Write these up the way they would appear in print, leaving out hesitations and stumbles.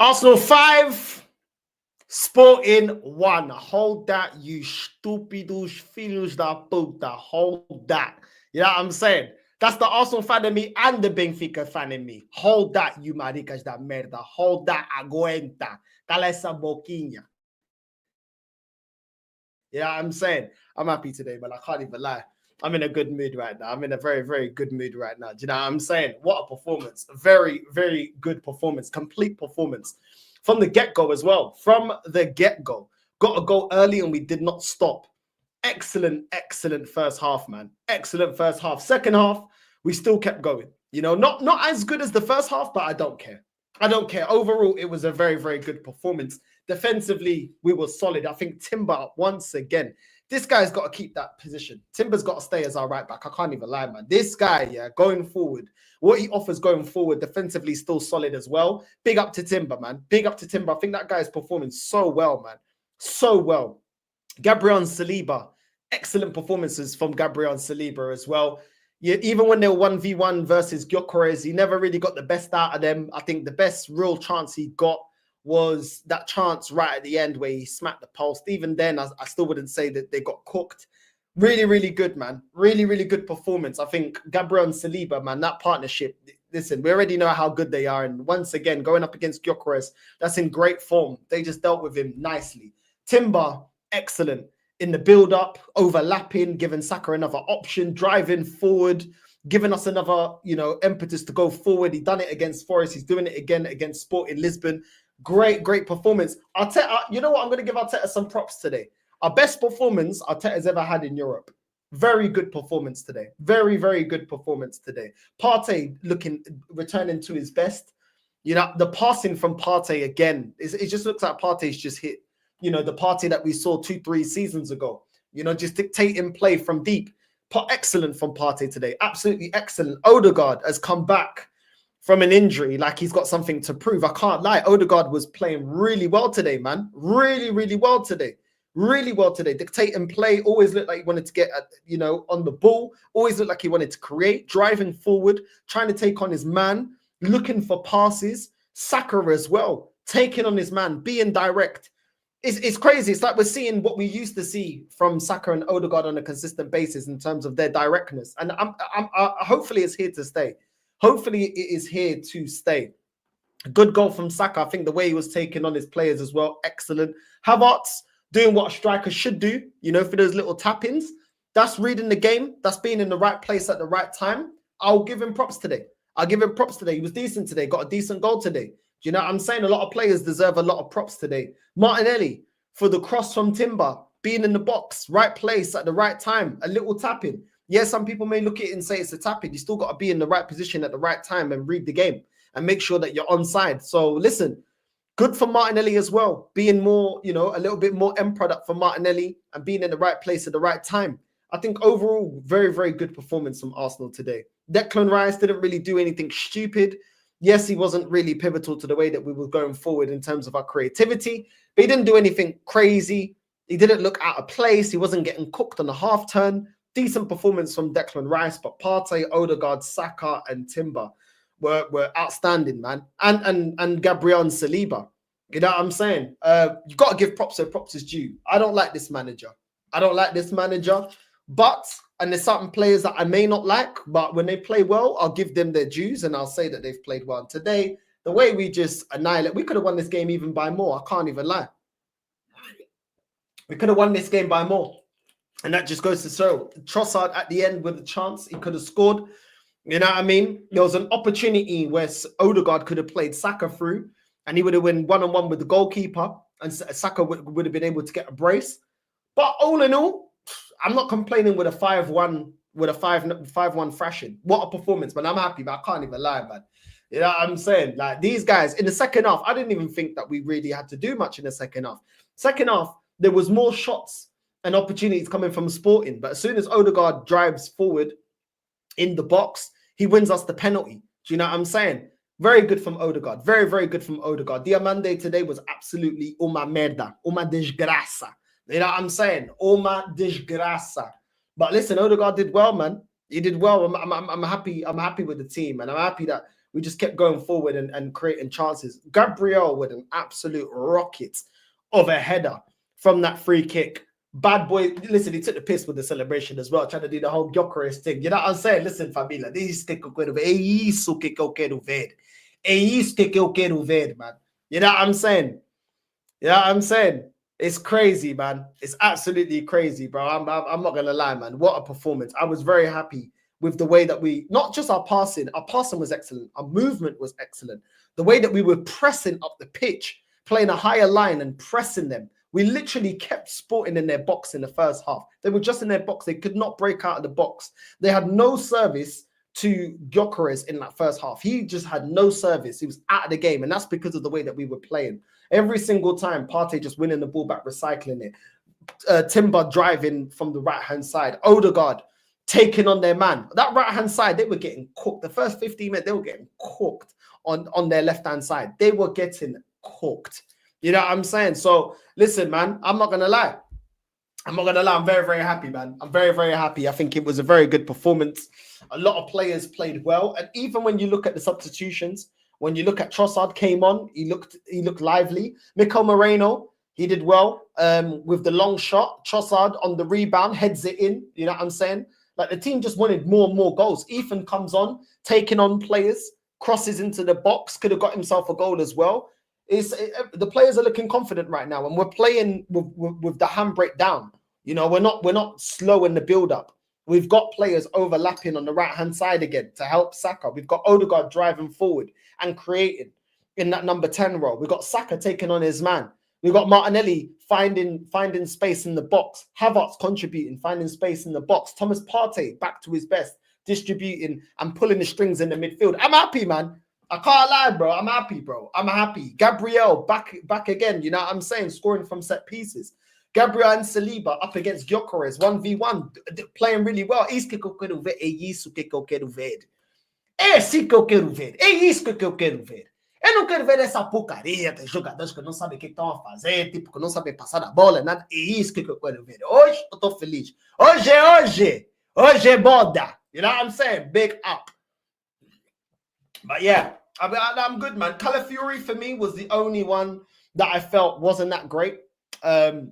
Arsenal 5, Sporting 1. Hold that, you stupidos filhos da puta. Hold that. You know what I'm saying? That's the Arsenal fan in me and the Benfica fan in me. Hold that, you maricas da merda. Hold that, aguenta. Cala esa boquinha. You know what I'm saying? I'm happy today, but I can't even lie. I'm in a good mood right now. I'm in a very, very good mood right now. Do you know what I'm saying? What a performance. Very, very good performance. Complete performance. From the get-go as well. From the get-go. Got a goal early and we did not stop. Excellent, excellent first half, man. Excellent first half. Second half, we still kept going. You know, not as good as the first half, but I don't care. I don't care. Overall, it was a very, very good performance. Defensively, we were solid. I think Timber, once again, this guy's got to keep that position. Timber's got to stay as our right back. I can't even lie, man. This guy, yeah, going forward, what he offers going forward, defensively, still solid as well. Big up to Timber, man. Big up to Timber. I think that guy is performing so well, man. So well. Gabriel Saliba, excellent performances from Gabriel Saliba as well. Yeah, even when they were 1v1 versus Gyökeres, he never really got the best out of them. I think the best real chance he got was that chance right at the end where he smacked the post. Even then, I still wouldn't say that they got cooked. Really, really good, man. Really, really good performance. I think Gabriel and Saliba, man, that partnership, listen, we already know how good they are. And once again, going up against Gyökeres, that's in great form. They just dealt with him nicely. Timber, excellent. In the build-up, overlapping, giving Saka another option, driving forward, giving us another, you know, impetus to go forward. He done it against Forest. He's doing it again against Sporting Lisbon. Great, great performance. Arteta, you know what? I'm going to give Arteta some props today. Our best performance Arteta's ever had in Europe. Very good performance today. Very, very good performance today. Partey returning to his best. You know, the passing from Partey again, it just looks like Partey's just hit, you know, the Partey that we saw 2-3 seasons ago. You know, just dictating play from deep. Excellent from Partey today. Absolutely excellent. Odegaard has come back from an injury, like he's got something to prove. I can't lie. Odegaard was playing really well today, man. Really, really well today. Really well today. Dictating play. Always looked like he wanted to get, you know, on the ball. Always looked like he wanted to create. Driving forward. Trying to take on his man. Looking for passes. Saka as well. Taking on his man. Being direct. It's crazy. It's like we're seeing what we used to see from Saka and Odegaard on a consistent basis in terms of their directness. And hopefully it's here to stay. Hopefully it is here to stay. A good goal from Saka. I think the way he was taking on his players as well. Excellent. Havertz doing what a striker should do, you know, for those little tap-ins. That's reading the game. That's being in the right place at the right time. I'll give him props today. I'll give him props today. He was decent today. Got a decent goal today. Do you know what I'm saying? A lot of players deserve a lot of props today. Martinelli for the cross from Timber. Being in the box. Right place at the right time. A little tap-in. Yeah, some people may look at it and say it's a tap-in. You still got to be in the right position at the right time and read the game and make sure that you're onside. So listen, good for Martinelli as well. Being more, you know, a little bit more end product for Martinelli and being in the right place at the right time. I think overall, very, very good performance from Arsenal today. Declan Rice didn't really do anything stupid. Yes, he wasn't really pivotal to the way that we were going forward in terms of our creativity, but he didn't do anything crazy. He didn't look out of place. He wasn't getting cooked on the half turn. Decent performance from Declan Rice, but Partey, Odegaard, Saka, and Timber were outstanding, man. And Gabriel and Saliba. You know what I'm saying? You got to give props where props is due. I don't like this manager. I don't like this manager. But, and there's certain players that I may not like, but when they play well, I'll give them their dues and I'll say that they've played well. And today, the way we just annihilate, we could have won this game even by more. I can't even lie. We could have won this game by more. And that just goes to show Trossard at the end with a chance. He could have scored. You know what I mean? There was an opportunity where Odegaard could have played Saka through and he would have won one-on-one with the goalkeeper and Saka would have been able to get a brace. But all in all, I'm not complaining with a 5-1, with a 5-1 thrashing. What a performance, man. I'm happy, but I can't even lie, man. You know what I'm saying? Like, these guys, in the second half, I didn't even think that we really had to do much in the second half. Second half, there was more shots and opportunities coming from Sporting. But as soon as Odegaard drives forward in the box, he wins us the penalty. Do you know what I'm saying? Very good from Odegaard. Very, very good from Odegaard. Diamande today was absolutely uma merda, uma desgraça. You know what I'm saying? Uma desgraça. But listen, Odegaard did well, man. He did well. I'm happy. I'm happy with the team, and I'm happy that We just kept going forward and creating chances. Gabriel with an absolute rocket of a header from that free kick. Bad boy, listen, he took the piss with the celebration as well, trying to do the whole Gyökeres thing. You know what I'm saying? Listen, família, this que eu quero ver. É isso que eu quero ver. É isso que eu quero ver, man. You know what I'm saying? You know what I'm saying? It's crazy, man. It's absolutely crazy, bro. I'm not gonna lie, man. What a performance. I was very happy with the way that we, not just our passing was excellent, our movement was excellent. The way that we were pressing up the pitch, playing a higher line and pressing them. We literally kept Sporting in their box in the first half. They were just in their box. They could not break out of the box. They had no service to Gyökeres in that first half. He just had no service. He was out of the game. And that's because of the way that we were playing. Every single time, Partey just winning the ball back, recycling it. Timber driving from the right-hand side. Odegaard taking on their man. That right-hand side, they were getting cooked. The first 15 minutes, they were getting cooked on their left-hand side. They were getting cooked. You know what I'm saying? So, listen, man, I'm not going to lie. I'm not going to lie. I'm very, very happy, man. I'm very, very happy. I think it was a very good performance. A lot of players played well. And even when you look at the substitutions, when you look at Trossard came on, he looked lively. Mikel Moreno, he did well with the long shot. Trossard on the rebound, heads it in. You know what I'm saying? Like, the team just wanted more and more goals. Ethan comes on, taking on players, crosses into the box, could have got himself a goal as well. The players are looking confident right now, and we're playing with the handbrake down. You know, we're not slow in the build-up. We've got players overlapping on the right-hand side again to help Saka. We've got Odegaard driving forward and creating in that number 10 role. We've got Saka taking on his man. We've got Martinelli finding space in the box. Havertz contributing, finding space in the box. Thomas Partey back to his best, distributing and pulling the strings in the midfield. I'm happy, man. I can't lie, bro. I'm happy, bro. I'm happy. Gabriel back again. You know what I'm saying? Scoring from set pieces. Gabriel and Saliba up against Gyökeres 1v1, playing really well. É isso que eu quero ver. É isso que eu quero ver. É assim que eu quero ver. É isso que eu quero ver. Eu não quero ver essa porcaria de jogadores que não sabem o que estão a fazer, tipo, que não sabem passar a bola, nada. É isso que eu quero ver. Hoje eu tô feliz. Hoje é hoje. Hoje é boda. You know what I'm saying? Big up. But yeah, I'm good, man. Calafiori for me was the only one that I felt wasn't that great.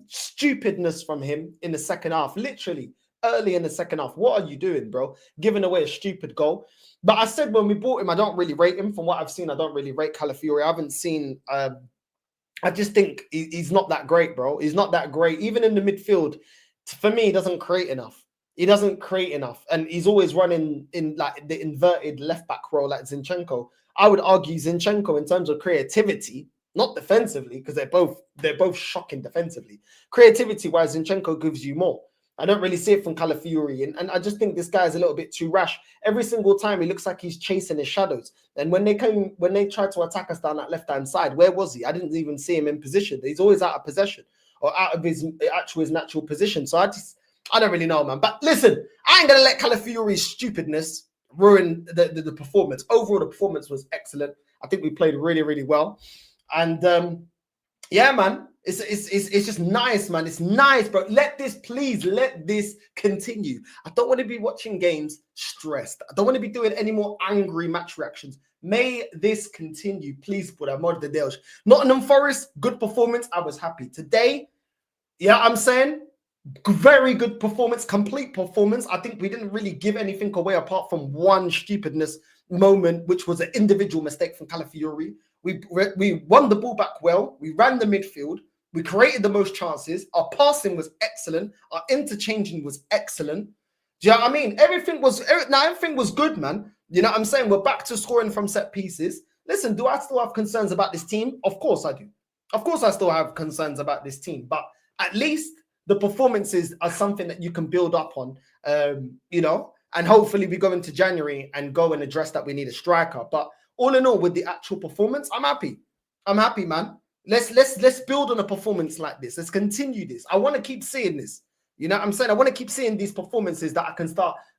Stupidness from him in the second half, literally early in the second half. What are you doing, bro? Giving away a stupid goal. But I said when we bought him, I don't really rate him. From what I've seen, I don't really rate Calafiori. I haven't seen. I just think he's not that great, bro. He's not that great. Even in the midfield, for me, he doesn't create enough. He doesn't create enough, and he's always running in like the inverted left back role like Zinchenko. I would argue Zinchenko in terms of creativity, not defensively, because they're both shocking defensively. Creativity wise, Zinchenko gives you more. I don't really see it from Calafiori, and I just think this guy is a little bit too rash. Every single time he looks like he's chasing his shadows. And when they tried to attack us down that left hand side, where was he? I didn't even see him in position. He's always out of possession or out of his natural position. So I don't really know, man. But listen, I ain't going to let Calafiori's stupidness ruin the performance. Overall, the performance was excellent. I think we played really, really well. And yeah, man, it's just nice, man. It's nice, bro. Let this continue. I don't want to be watching games stressed. I don't want to be doing any more angry match reactions. May this continue, please, por amor de Deus. Nottingham Forest, good performance. I was happy. Today, yeah, I'm saying, very good performance, complete performance. I think we didn't really give anything away apart from one stupidness moment, which was an individual mistake from Calafiori. We won the ball back well. We ran the midfield. We created the most chances. Our passing was excellent. Our interchanging was excellent. Do you know what I mean? Everything was good, man. You know what I'm saying? We're back to scoring from set pieces. Listen, do I still have concerns about this team? Of course I do. Of course I still have concerns about this team. But at least the performances are something that you can build up on, you know, and hopefully we go into January and go and address that we need a striker. But all in all, with the actual performance, I'm happy. I'm happy, man. Let's build on a performance like this. Let's continue this. I want to keep seeing this. You know what I'm saying? I want to keep seeing these performances that I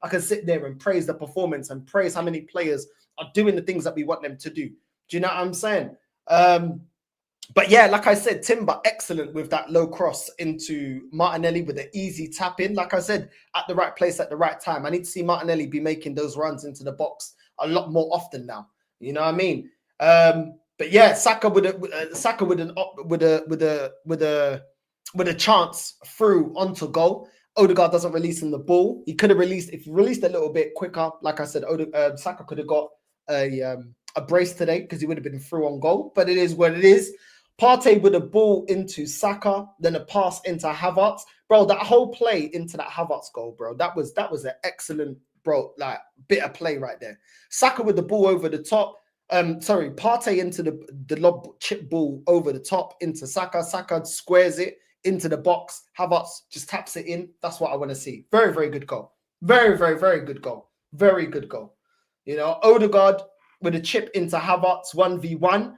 can sit there and praise the performance and praise how many players are doing the things that we want them to do. Do you know what I'm saying? But yeah, like I said, Timber, excellent with that low cross into Martinelli with an easy tap in. Like I said, at the right place at the right time. I need to see Martinelli be making those runs into the box a lot more often now. You know what I mean? But yeah, Saka with a chance through onto goal. Odegaard doesn't release him the ball. He could have released, if he released a little bit quicker, like I said, Saka could have got a brace today because he would have been through on goal. But it is what it is. Partey with a ball into Saka, then a pass into Havertz. Bro, that whole play into that Havertz goal, bro, that was an excellent, bro, like bit of play right there. Saka with the ball over the top. Partey into the lob chip ball over the top into Saka. Saka squares it into the box. Havertz just taps it in. That's what I want to see. Very, very good goal. Very, very, very good goal. Very good goal. You know, Odegaard with a chip into Havertz 1v1.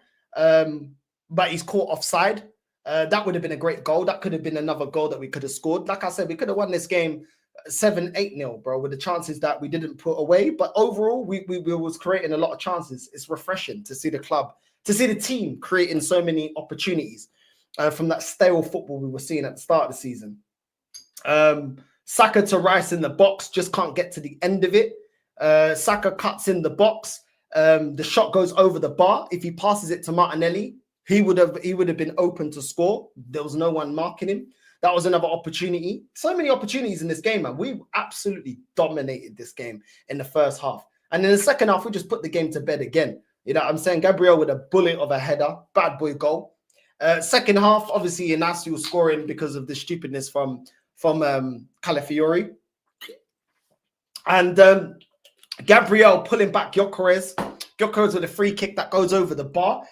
But he's caught offside. That would have been a great goal. That could have been another goal that we could have scored. Like I said, we could have won this game 7-8-0, bro, with the chances that we didn't put away. But overall, we was creating a lot of chances. It's refreshing to see the club, to see the team creating so many opportunities from that stale football we were seeing at the start of the season. Saka to Rice in the box, just can't get to the end of it. Saka cuts in the box. The shot goes over the bar. If he passes it to Martinelli, he would have been open to score. There was no one marking him. That was another opportunity. So many opportunities in this game, man. We absolutely dominated this game in the first half. And in the second half, we just put the game to bed again. You know what I'm saying? Gabriel with a bullet of a header. Bad boy goal. Second half, obviously, Inacio was scoring because of the stupidness from Calafiori. And Gabriel pulling back Gyökeres. Gyökeres with a free kick that goes over the bar.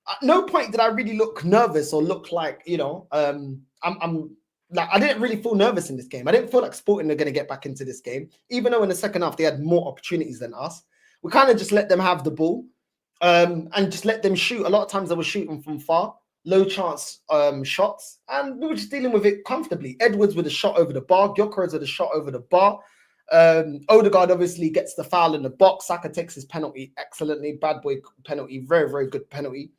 At no point did I really look nervous or look like, you know, I didn't really feel nervous in this game. I didn't feel like Sporting are going to get back into this game, even though in the second half they had more opportunities than us. We kind of just let them have the ball and just let them shoot. A lot of times they were shooting from far, low chance shots, and we were just dealing with it comfortably. Edwards with a shot over the bar, Gyökeres with a shot over the bar. Odegaard obviously gets the foul in the box. Saka takes his penalty excellently. Bad boy penalty, very, very good penalty.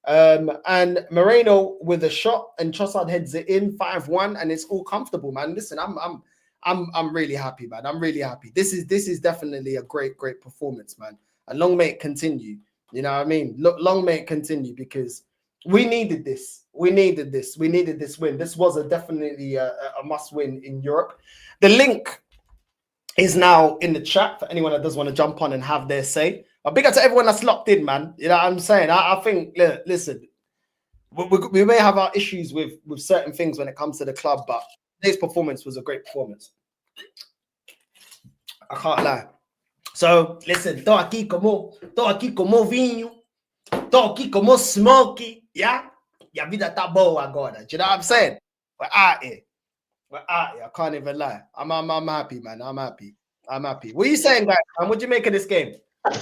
And Moreno with a shot, and Trossard heads it in 5-1, and it's all comfortable, man. Listen, I'm really happy, man. I'm really happy. This is definitely a great performance, man. And long may it continue. You know what I mean? Long may it continue, because we needed this. We needed this. We needed this win. This was definitely a must win in Europe. The link is now in the chat for anyone that does want to jump on and have their say. But big up to everyone that's locked in, man. You know what I'm saying? I think, listen, we may have our issues with certain things when it comes to the club, but today's performance was a great performance. I can't lie. So, listen, tô aqui como vinho, tô aqui como smoky, yeah? E a vida tá boa agora. Do you know what I'm saying? We're out here. We're out here. I can't even lie. I'm happy, man. I'm happy. What are you saying, guys? And what do you make of this game? What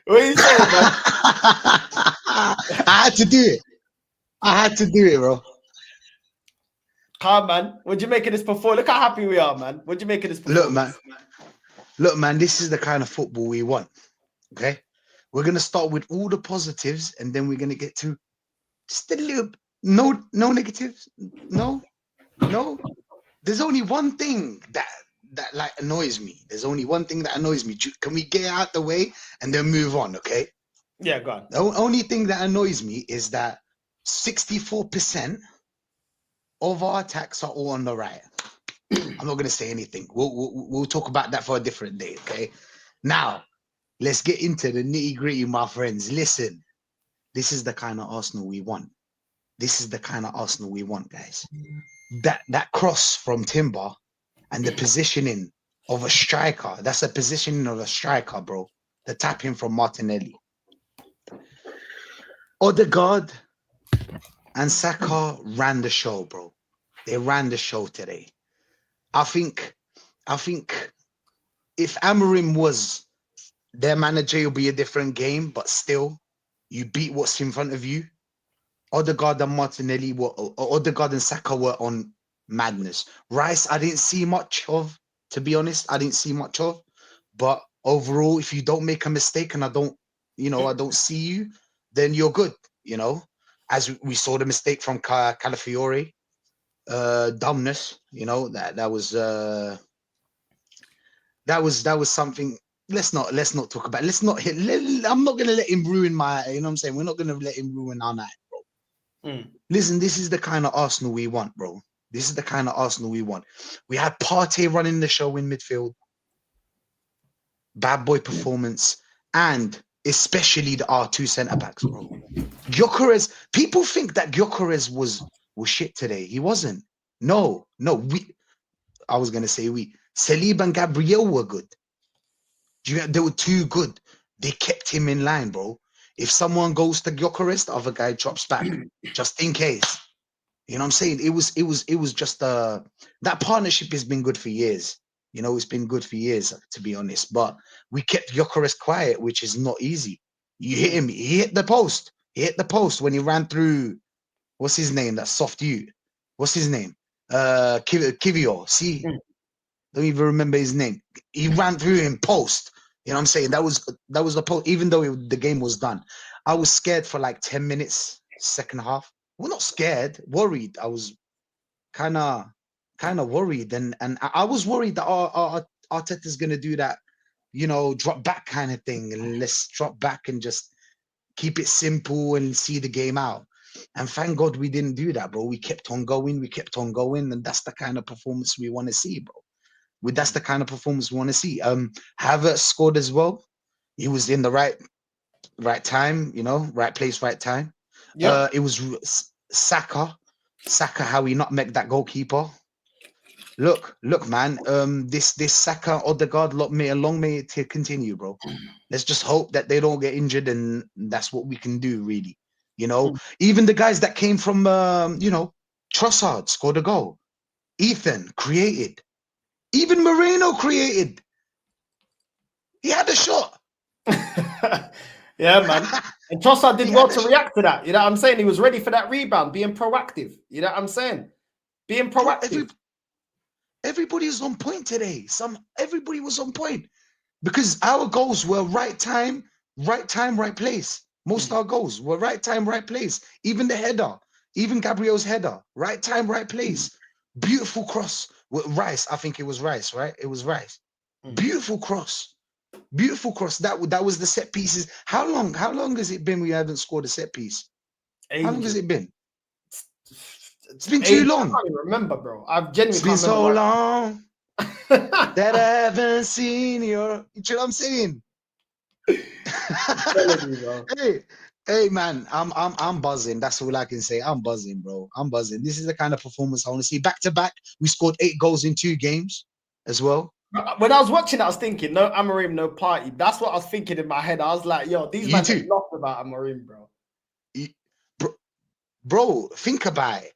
are you saying, man? I had to do it, bro. Come, man. What do you make of this performance? Look how happy we are, man. What do you make of this performance? Look, man. This is the kind of football we want. Okay, we're gonna start with all the positives, and then we're gonna get to just a little. No negatives. No. There's only one thing that like annoys me. There's only one thing that annoys me. Can we get out the way and then move on? Okay. Yeah, go on. The only thing that annoys me is that 64% of our attacks are all on the right. I'm not going to say anything. We'll talk about that for a different day. Okay. Now, let's get into the nitty gritty, my friends. Listen, this is the kind of Arsenal we want. This is the kind of Arsenal we want, guys. That cross from Timber and the positioning of a striker. That's a positioning of a striker, bro. The tapping from Martinelli. Odegaard and Saka ran the show, bro. They ran the show today. I think if Amorim was their manager, it'll be a different game, but still, you beat what's in front of you. Odegaard and Martinelli Odegaard and Saka were on madness. Rice, I didn't see much of, to be honest. I didn't see much of, but overall, if you don't make a mistake and I don't see you, then you're good. You know, as we saw the mistake from Calafiori, dumbness. You know that was that was something. Let's not talk about. Let's not hit. I'm not gonna let him ruin my. You know what I'm saying? We're not gonna let him ruin our night, bro. Listen, this is the kind of Arsenal we want, bro. This is the kind of Arsenal we want. We had Partey running the show in midfield, bad boy performance, and especially our two centre backs, bro. Gyökeres. People think that Gyökeres was shit today. He wasn't. No. I was gonna say we. Saliba and Gabriel were good. They were too good. They kept him in line, bro. If someone goes to Gyökeres, the other guy drops back, just in case. You know what I'm saying? It was just that partnership has been good for years. You know, it's been good for years, to be honest. But we kept Gyökeres quiet, which is not easy. You hit him, he hit the post. He hit the post when he ran through. What's his name? That soft you. What's his name? Kivio. See, don't even remember his name. He ran through him post. You know what I'm saying? That was the post. Even though the game was done, I was scared for like 10 minutes, second half. Well, not scared, worried. I was kind of worried, and I was worried that our Arteta's gonna do that, you know, drop back kind of thing, and let's drop back and just keep it simple and see the game out. And thank God we didn't do that, bro. We kept on going, and that's the kind of performance we want to see, bro. That's the kind of performance we want to see. Havertz scored as well. He was in the right time, you know, right place, right time. Yeah. It was Saka, how he not make that goalkeeper. Look, man. This Saka Odegaard long may it continue, bro. Let's just hope that they don't get injured, and that's what we can do, really. You know, even the guys that came from, you know, Trossard scored a goal. Ethan created. Even Moreno created. He had a shot. Yeah, man. And Trossard did well to react to that. You know what I'm saying? He was ready for that rebound, being proactive. You know what I'm saying? Being proactive. Everybody was on point today. Everybody was on point because our goals were right time, right place. Most of our goals were right time, right place. Even the header, even Gabriel's header, right time, right place. Beautiful cross with Rice. I think it was Rice, right? It was Rice. Beautiful cross. That was the set pieces. How long has it been we haven't scored a set piece? Ages. How long has it been? It's been too long. I can't even remember, bro. I've genuinely It's been so long that I haven't seen your. You know what I'm saying? Hey, man, I'm buzzing. That's all I can say. I'm buzzing, bro. I'm buzzing. This is the kind of performance I want to see. Back to back, we scored 8 goals in 2 games as well. When I was watching, I was thinking, no Amorim, no party. That's what I was thinking in my head. I was like, yo, these men are lost about Amorim, bro. Bro, think about it.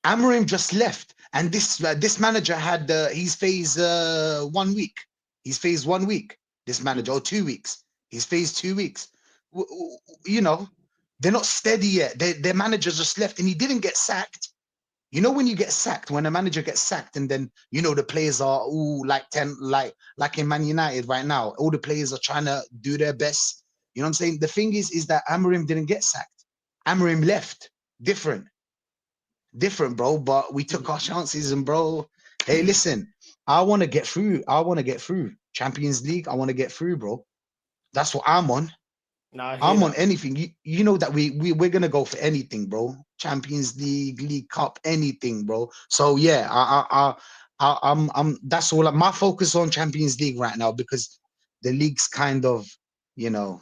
Amorim just left, and this manager had he's phased 1 week. He's phased 1 week. This manager, or 2 weeks. He's phased 2 weeks. You know, they're not steady yet. Their manager just left, and he didn't get sacked. You know, when you get sacked, when a manager gets sacked, and then you know the players are all like in Man United right now, all the players are trying to do their best. You know what I'm saying? The thing is that Amorim didn't get sacked. Amorim left. Different, bro. But we took our chances, and bro, hey, listen, I want to get through. Champions League. I want to get through, bro. That's what I'm on. I'm on anything. You know that we're gonna go for anything, bro. Champions League, League Cup, anything, bro. So yeah, I'm that's all. My focus on Champions League right now because the league's kind of, you know.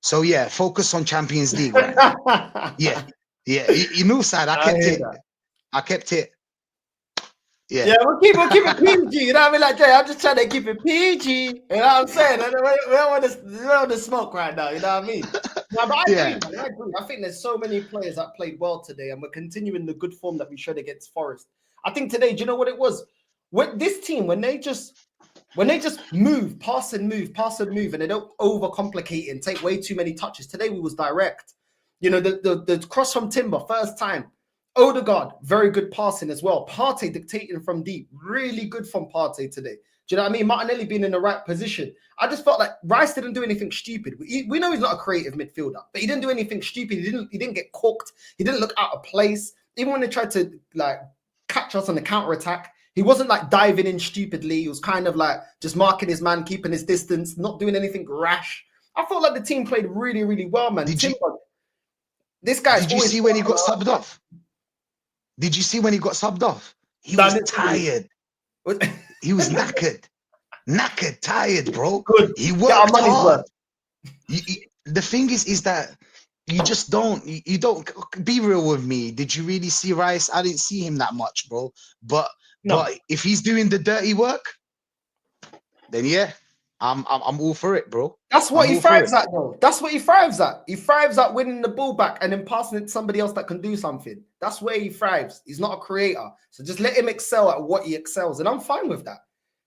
So yeah, focus on Champions League right now. Yeah. You know, side. I kept it. Yeah, we'll keep it PG. You know what I mean? Like, Jay, I'm just trying to keep it PG. You know what I'm saying? We don't want to smoke right now. You know what I mean? No, but I agree, man. I agree. I think there's so many players that played well today, and we're continuing the good form that we showed against Forest. I think today, do you know what it was? With this team, when they just move, pass and move, and they don't overcomplicate it and take way too many touches. Today we was direct. You know, the cross from Timber, first time. Odegaard, very good passing as well. Partey dictating from deep, really good from Partey today. Do you know what I mean? Martinelli being in the right position. I just felt like Rice didn't do anything stupid. We know he's not a creative midfielder, but he didn't do anything stupid. He didn't get cooked. He didn't look out of place. Even when they tried to like catch us on the counter attack, He wasn't like diving in stupidly. He was kind of like just marking his man, keeping his distance, not doing anything rash. I felt like the team played really, really well, man. This guy's Did you see when he got subbed off? Did you see when he got subbed off? He was tired. He was knackered. Knackered, tired, bro. Good. He worked hard. The thing is that you just don't, you don't, be real with me. Did you really see Rice? I didn't see him that much, bro. But if he's doing the dirty work, then yeah, I'm all for it, bro. That's what he thrives at, though. That's what he thrives at. He thrives at winning the ball back and then passing it to somebody else that can do something. That's where he thrives. He's not a creator. So just let him excel at what he excels. And I'm fine with that.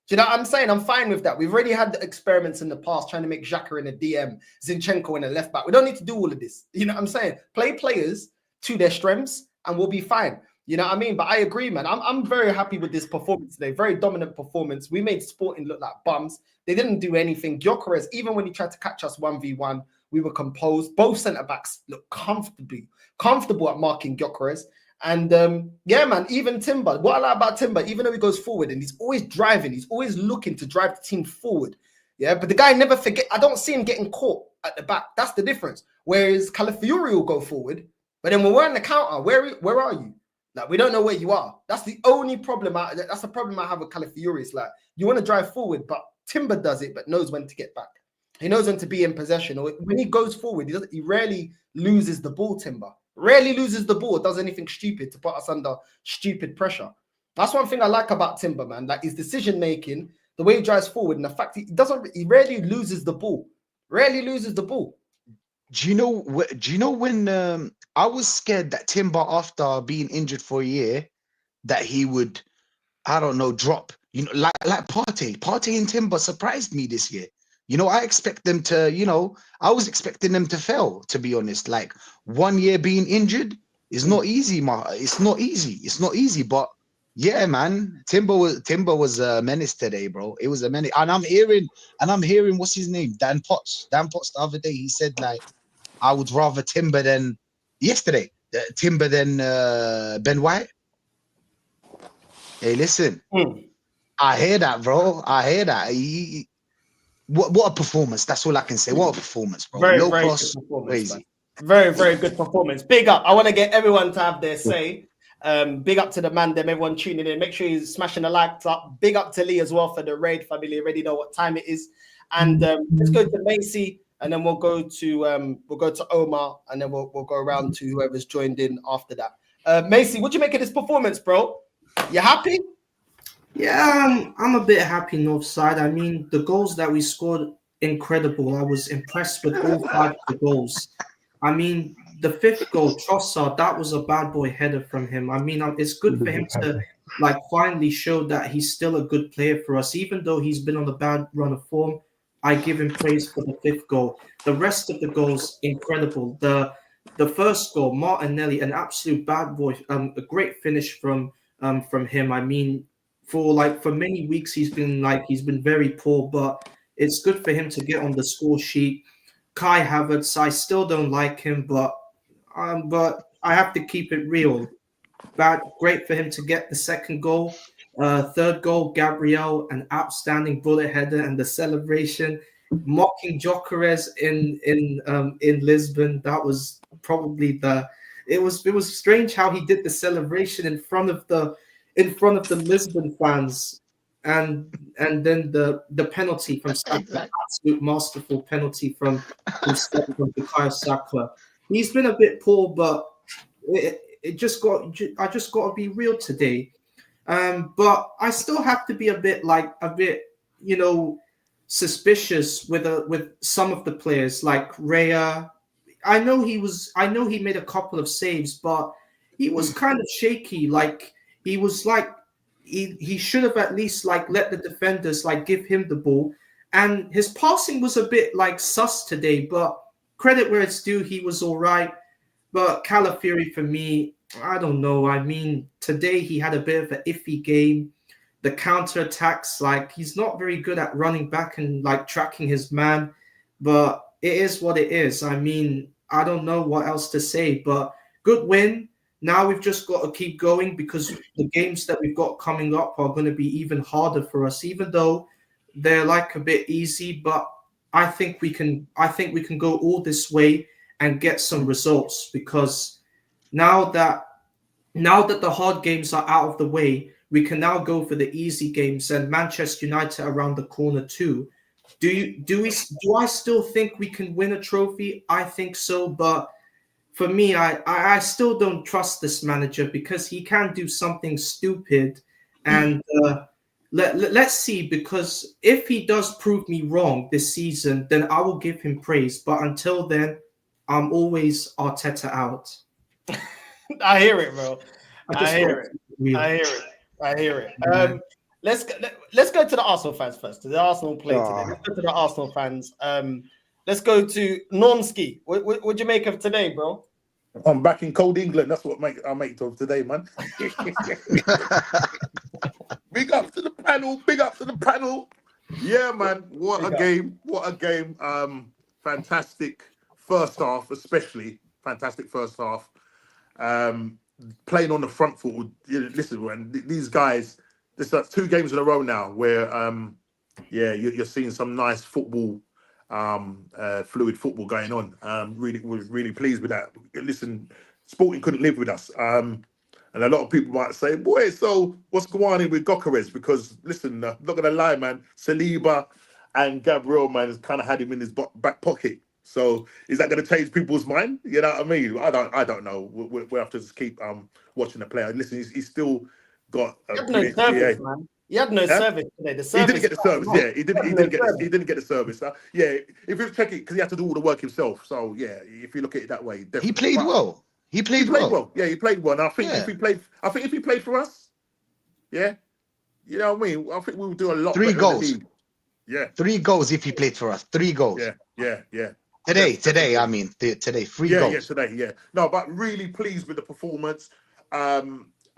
Do you know what I'm saying? I'm fine with that. We've already had the experiments in the past trying to make Xhaka in a DM, Zinchenko in a left back. We don't need to do all of this. You know what I'm saying? Play players to their strengths and we'll be fine. You know what I mean? But I agree, man. I'm very happy with this performance today. Very dominant performance. We made Sporting look like bums. They didn't do anything. Gyökeres, even when he tried to catch us 1v1, we were composed. Both centre-backs look comfortable at marking Gyökeres. And yeah, man, even Timber. What I like about Timber, even though he goes forward and he's always driving, he's always looking to drive the team forward. Yeah, but the guy never forget. I don't see him getting caught at the back. That's the difference. Whereas Calafiori will go forward, but then when we're on the counter, where are you? Like, we don't know where you are. That's the only problem. That's the problem I have with Calafiori. It's like, you want to drive forward, but Timber does it, but knows when to get back. He knows when to be in possession. Or when he goes forward, he rarely loses the ball, Timber. Rarely loses the ball, does anything stupid to put us under stupid pressure. That's one thing I like about Timber, man. Like, his decision-making, the way he drives forward, and the fact he rarely loses the ball. Rarely loses the ball. Do you know when I was scared that Timber, after being injured for a year, that he would, I don't know, drop. You know, like Partey and Timber surprised me this year. You know, I expect them to, you know, I was expecting them to fail, to be honest. Like, 1 year being injured is not easy, it's not easy. It's not easy, but yeah, man, Timber was a menace today, bro. It was a menace. And I'm hearing what's his name? Dan Potts the other day, he said, like, I would rather Timber than yesterday. Timber than Ben White. Hey, listen. I hear that, bro. I hear that. What a performance. That's all I can say. What a performance, bro. Very, low very cross, good performance, crazy. Man. Very, very good performance. Big up. I want to get everyone to have their say. Big up to the man, them, everyone tuning in. Make sure you're smashing the likes up. Big up to Lee as well for the raid family. Already know what time it is. And let's go to Macy, and then we'll go to Omar, and then we'll go around to whoever's joined in after that. Macy, what do you make of this performance, bro? You happy? Yeah, I'm a bit happy, Northside. I mean, the goals that we scored, incredible. I was impressed with all 5 of the goals. I mean, the 5th goal, Trossard, that was a bad boy header from him. I mean, it's good for him to, like, finally show that he's still a good player for us. Even though he's been on a bad run of form, I give him praise for the 5th goal. The rest of the goals, incredible. The 1st goal, Martinelli, an absolute bad boy. A great finish from him. I mean, for many weeks he's been very poor, but it's good for him to get on the score sheet. Kai Havertz, I still don't like him, but I have to keep it real. Great for him to get the 2nd goal. 3rd goal, Gabriel, an outstanding bullet header, and the celebration, mocking Gyökeres in Lisbon. That was probably it was strange how he did the celebration in front of the Lisbon fans, and then the penalty from Saka, absolute masterful penalty from Bukayo Saka. He's been a bit poor, but I just got to be real today. But I still have to be a bit, you know, suspicious with some of the players, like Raya. I know he made a couple of saves, but he was kind of shaky. Like, he was like, he should have at least, like, let the defenders, like, give him the ball. And his passing was a bit, like, sus today, but credit where it's due, he was all right. But Calafiori, for me, I don't know. I mean, today he had a bit of an iffy game. The counter-attacks, like, he's not very good at running back and, like, tracking his man. But it is what it is. I mean, I don't know what else to say, but good win. Now we've just got to keep going because the games that we've got coming up are going to be even harder for us, even though they're like a bit easy. But I think we can go all this way and get some results, because now that the hard games are out of the way, we can now go for the easy games, and Manchester United around the corner too. Do I still think we can win a trophy? I think so, but for me, I still don't trust this manager because he can do something stupid, and let's see, because if he does prove me wrong this season, then I will give him praise. But until then, I'm always Arteta out. I hear it, bro. I hear it. Let's go to the Arsenal fans first. The Arsenal play today. Let's go to the Arsenal fans. Let's go to Normski. What'd you make of today, bro? I'm back in cold England. That's what I make of today, man. Big up to the panel. Big up to the panel. Yeah, man. What a game. What a game. Fantastic first half, especially. Fantastic first half. Playing on the front foot. Listen, man, these guys, this is 2 games in a row now where, you're seeing some nice football, fluid football going on. Was really pleased with that. Listen, Sporting couldn't live with us. And a lot of people might say, boy, so what's going on with Gyökeres? Because listen, I'm not gonna lie, man, Saliba and Gabriel, man, has kind of had him in his back pocket. So is that going to change people's mind? You know what I mean? I don't know. We'll have to just keep watching the player. Listen, he's still got a no service, man. He had no service today. The service he didn't get the service. Yeah, he didn't get the service. Yeah, if you check it, because he had to do all the work himself. So yeah, if you look at it that way, he played well. He played well. Yeah, he played well. And I think if he played for us, yeah, you know what I mean. I think we would do a lot. 3 goals. Yeah, 3 goals if he played for us. 3 goals. Yeah. Today, I mean, today, 3 goals. Yeah, today, yeah. No, but really pleased with the performance. As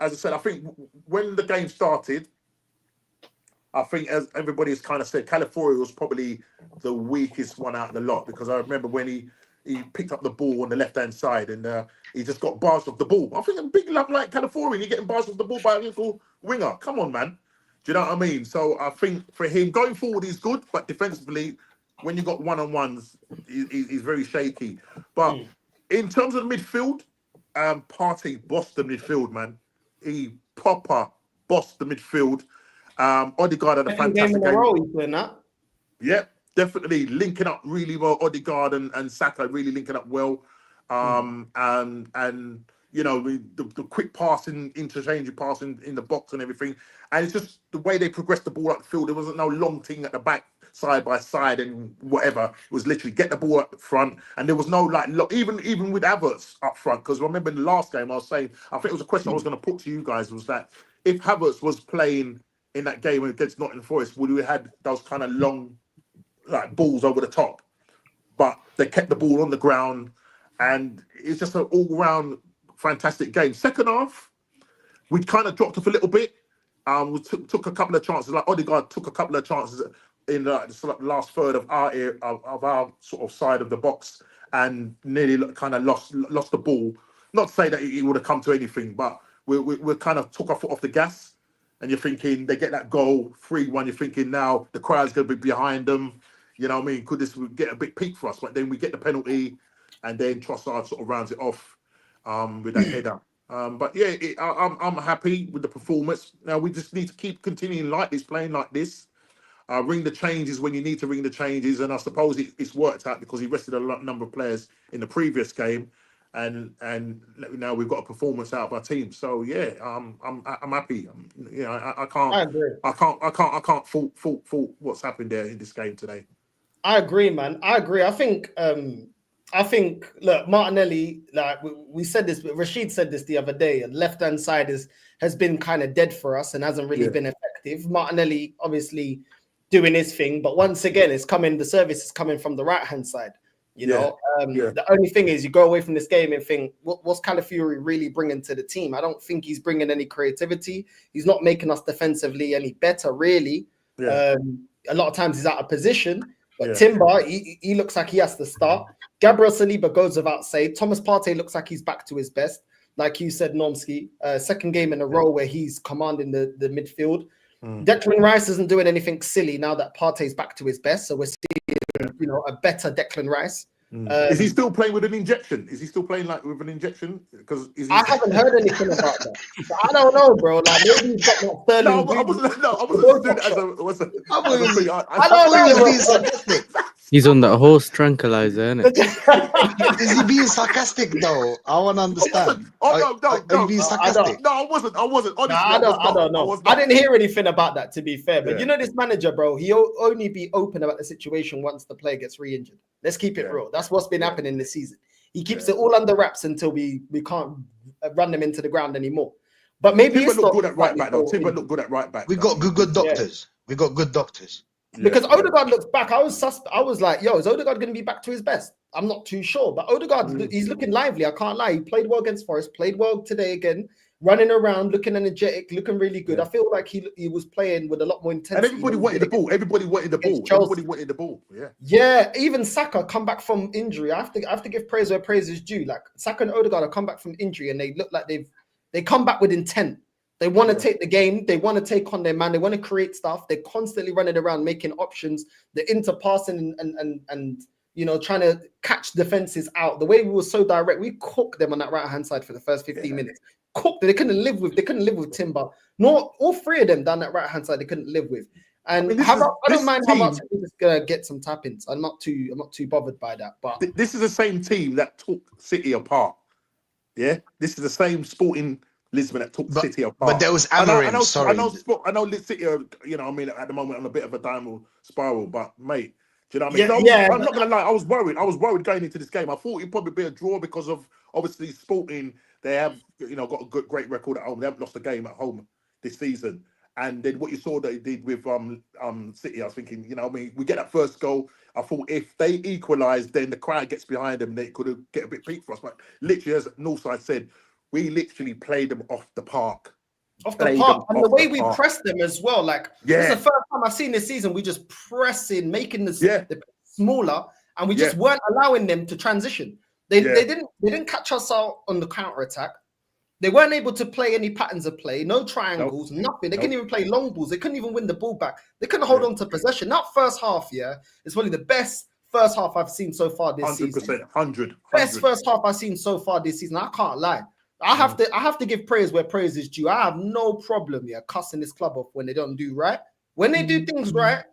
I said, I think when the game started, I think, as everybody has kind of said, Calafiori was probably the weakest one out of the lot, because I remember when he picked up the ball on the left-hand side and he just got bars off the ball. I think a big love like Calafiori, and you're getting bars off the ball by a little winger. Come on, man. Do you know what I mean? So I think for him, going forward, he's good, but defensively, when you got one-on-ones, he's very shaky. But in terms of the midfield, Partey bossed the midfield, man. He proper bossed the midfield. Odegaard had a fantastic game. Yeah, definitely linking up really well. Odegaard and Saka really linking up well. And you know, the quick passing, interchanging passing in the box and everything. And it's just the way they progressed the ball up the field. There wasn't no long thing at the back, side by side and whatever. It was literally get the ball up front, and there was no like even with Havertz up front. Because remember in the last game I was saying, I think it was a question I was going to put to you guys, was that if Havertz was playing in that game against Nottingham Forest, would we have had those kind of long like balls over the top? But they kept the ball on the ground, and it's just an all-round fantastic game. Second half, we kind of dropped off a little bit. We took a couple of chances. Like Odegaard took a couple of chances in the last third of our sort of side of the box, and nearly kind of lost the ball. Not to say that it would have come to anything, but we kind of took our foot off the gas. And you're thinking they get that goal 3-1. You're thinking now the crowd's going to be behind them. You know what I mean? Could this get a big peak for us? But then we get the penalty, and then Trossard sort of rounds it off with that header. But yeah, I'm happy with the performance. Now we just need to keep continuing like this, playing like this. Ring the changes when you need to ring the changes, and I suppose it's worked out because he rested a number of players in the previous game, and now we've got a performance out of our team. So yeah, I'm happy. You know, I can't fault what's happened there in this game today. I agree, man. I agree. I think look, Martinelli, like we said this, Rashid said this the other day, and left-hand side has been kind of dead for us and hasn't really been effective. Martinelli obviously doing his thing, but once again, the service is coming from the right-hand side. You know, the only thing is you go away from this game and think, what's Calafiori really bringing to the team? I don't think he's bringing any creativity. He's not making us defensively any better, really. A lot of times he's out of position. But Timber, he looks like he has to start. Gabriel Saliba goes without say. Thomas Partey looks like he's back to his best. like you said, Normski. Second game in a row where he's commanding the midfield. Declan Rice isn't doing anything silly now that Partey's back to his best. So we're seeing, a better Declan Rice. Is he still playing with an injection? Is he still playing like with an injection? Because I haven't heard anything about that. So I don't know, bro. Like maybe he's got that Sterling. I wasn't doing it as a I don't know. Being sarcastic. He's on that horse tranquilizer, isn't it? Is he being sarcastic though? I want to understand. Are you being sarcastic? No, I wasn't. Honestly, I don't know. I didn't hear anything about that, to be fair. But this manager, bro, he'll only be open about the situation once the player gets re-injured. Let's keep it real. That's what's been happening this season. He keeps it all under wraps until we can't run them into the ground anymore. But maybe Timber looked good at right back though. Timber looked good at right back. We got good doctors. We got good doctors. Because Odegaard looks back. I was like, yo, is Odegaard going to be back to his best? I'm not too sure. But Odegaard, he's looking lively. I can't lie. He played well against Forest, played well today again, running around, looking energetic, looking really good. I feel like he was playing with a lot more intensity. And everybody wanted the ball. Everybody wanted the ball. Yeah. Yeah, even Saka come back from injury. I have to give praise where praise is due. Like Saka and Odegaard have come back from injury and they look like they come back with intent. They want to take the game. They want to take on their man. They want to create stuff. They're constantly running around, making options. The interpassing and trying to catch defenses out. The way we were so direct, we cooked them on that right hand side for the first 15 minutes. Cooked. They couldn't live with Timber. Nor all three of them down that right hand side. They couldn't live with. And I don't mind how much we're just gonna get some tap-ins. I'm not too bothered by that. But this is the same team that took City apart. Yeah, this is the same Sporting Lisbon that took City apart. But there was Amorim. I know City are, at the moment on a bit of a downward spiral. But mate, do you know what I mean? Yeah, I'm not gonna lie. I was worried going into this game. I thought it'd probably be a draw because of obviously Sporting. They have got a great record at home. They haven't lost a game at home this season. And then what you saw that he did with City, I was thinking, we get that first goal. I thought if they equalise, then the crowd gets behind them. They could get a bit peak for us. But literally, as Northside said, we literally played them off the park. And the way we pressed them as well. Like, it's the first time I've seen this season, we just pressing, making the smaller, and we just weren't allowing them to transition. They didn't catch us out on the counter attack. They weren't able to play any patterns of play, no triangles, nothing. They couldn't even play long balls. They couldn't even win the ball back. They couldn't hold on to possession. That first half, it's probably the best first half I've seen so far this 100%, season. 100%. Best first half I've seen so far this season. I can't lie. I have to give praise where praise is due. I have no problem cussing this club off when they don't do right. When they do things right,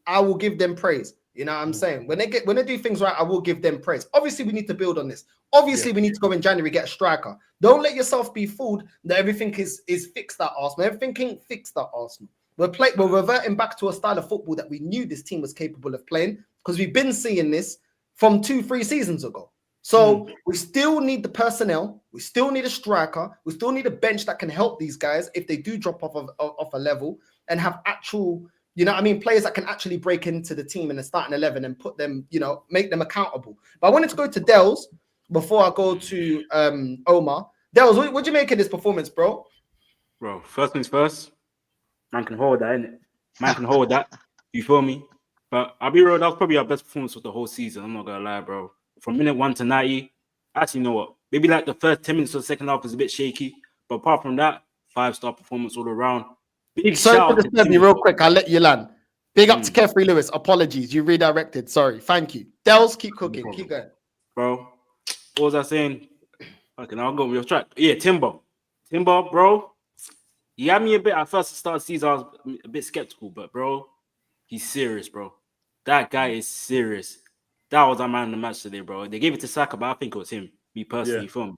I will give them praise. You know what I'm saying? When they do things right, I will give them praise. Obviously, we need to build on this. Obviously, we need to go in January, get a striker. Don't let yourself be fooled that everything is fixed at Arsenal. Everything ain't fixed at Arsenal. We're reverting back to a style of football that we knew this team was capable of playing because we've been seeing this from 2-3 seasons ago. So we still need the personnel. We still need a striker. We still need a bench that can help these guys if they do drop off a level and have actual, players that can actually break into the team in the starting 11 and put them, make them accountable. But I wanted to go to Dels before I go to Omar. Dels, what do you make of this performance, bro? Bro, first things first, man can hold that, innit? Man can hold that. You feel me? But I'll be real, that was probably our best performance of the whole season. I'm not gonna lie, bro. From minute 1 to 90, actually, you know what? Maybe like the first 10 minutes of the second half was a bit shaky. But apart from that, 5-star performance all around. Sorry to disturb you real quick. I'll let you land. Big up to Kefri Lewis. Apologies. You redirected. Sorry. Thank you. Dels, keep cooking. No keep going. Bro, what was I saying? Okay, now I'll go with your track. Yeah, Timber, bro. He had me a bit at first. Start of the season, I was a bit skeptical, but bro, he's serious, bro. That guy is serious. That was our man in the match today, bro. They gave it to Saka, but I think it was him. Me personally, from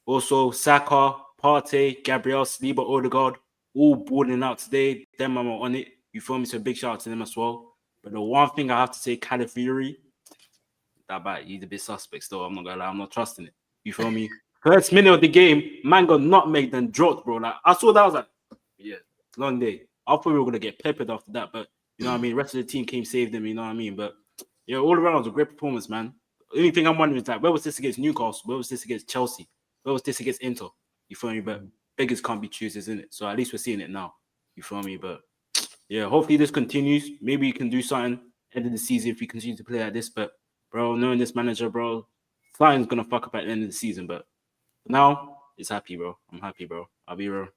also Saka, Partey, Gabriel, Saliba, Odegaard, all balling out today. Them are on it. You feel me? So big shout out to them as well. But the one thing I have to say, Calafiori, that bad. He's a bit suspect still. I'm not gonna lie. I'm not trusting it. You feel me? First minute of the game, man got nutmegged and dropped, bro. Like I saw that, I was like, yeah, long day. I thought we were gonna get peppered after that, but you know what I mean. The rest of the team came saved them. You know what I mean? But yeah, all around it was a great performance, man. The only thing I'm wondering is like, where was this against Newcastle? Where was this against Chelsea? Where was this against Inter? You feel me? But beggars can't be choosers, isn't it? So at least we're seeing it now. You feel me? But yeah, hopefully this continues. Maybe you can do something end of the season if we continue to play like this. But bro, knowing this manager, bro, something's gonna fuck up at the end of the season. But Now it's happy, bro. I'm happy, bro. I'll be real.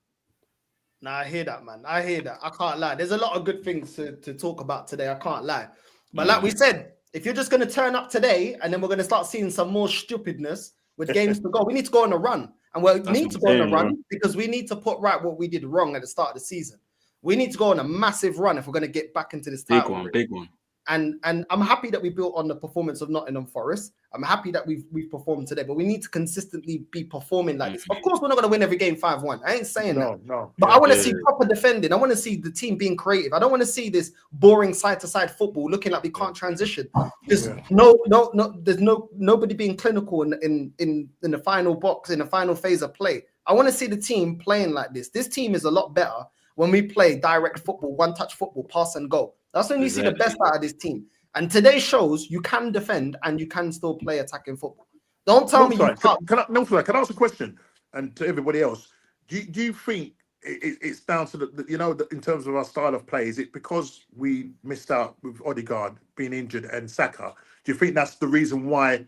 Nah, I hear that, man. I hear that. I can't lie. There's a lot of good things to talk about today. I can't lie. But like we said, if you're just going to turn up today and then we're going to start seeing some more stupidness with games to go, we need to go on a run. And we need to go on a run because we need to put right what we did wrong at the start of the season. We need to go on a massive run if we're going to get back into this title. Big one. And I'm happy that we built on the performance of Nottingham Forest. I'm happy that we've performed today, but we need to consistently be performing like this. Of course, we're not going to win every game 5-1. I ain't saying that. No. But I want to see proper defending. I want to see the team being creative. I don't want to see this boring side-to-side football looking like we can't transition. There's there's nobody being clinical in the final box, in the final phase of play. I want to see the team playing like this. This team is a lot better when we play direct football, one-touch football, pass and go. That's when you see the best out of this team. And today shows you can defend and you can still play attacking football. Don't tell me you can't. Can I ask a question? And to everybody else, do you think it's down to in terms of our style of play, is it because we missed out with Odegaard being injured and Saka? Do you think that's the reason why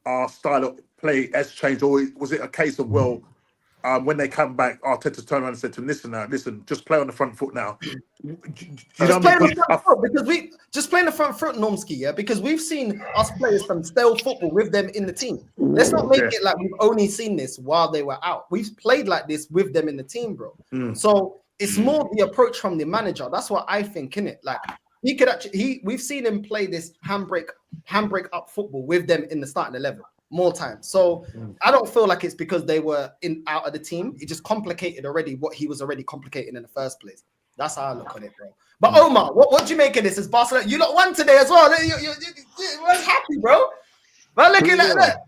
our style of play has changed? Or was it a case of, when they come back, Arteta turned around and said to him, listen, just play on the front foot now. Just play on the front foot because we just play on the front foot, Normski, because we've seen us players from stale football with them in the team. Let's not make it like we've only seen this while they were out. We've played like this with them in the team, bro. So it's more the approach from the manager. That's what I think, innit? Like he could actually we've seen him play this handbrake up football with them in the starting 11. More time. So I don't feel like it's because they were out of the team. It just complicated already what he was already complicating in the first place. That's how I look on it, bro. But Omar, what do you make of this? Is Barcelona? You lot won today as well. You happy, bro? Well, looking at that.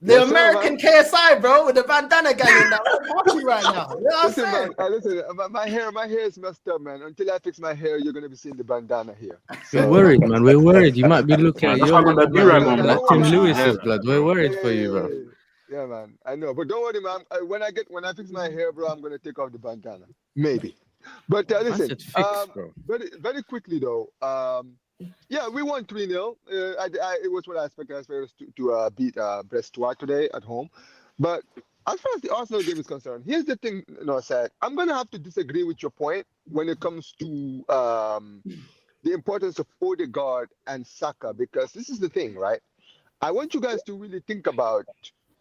The American KSI, bro, with the bandana gang in there. I'm happy right now. You know what I'm saying? Listen, my hair is messed up, man. Until I fix my hair, you're gonna be seeing the bandana here. We're worried, man. We're worried. You might be looking at your like Tim Lewis's blood. We're worried for you, bro. Yeah, man. I know, but don't worry, man. When I fix my hair, bro, I'm gonna take off the bandana. Maybe. But listen, very quickly though. Yeah, we won 3-0. It was what I expected us to beat Brestois today at home. But as far as the Arsenal game is concerned, here's the thing, Northside. I'm going to have to disagree with your point when it comes to the importance of Odegaard and Saka, because this is the thing, right? I want you guys to really think about,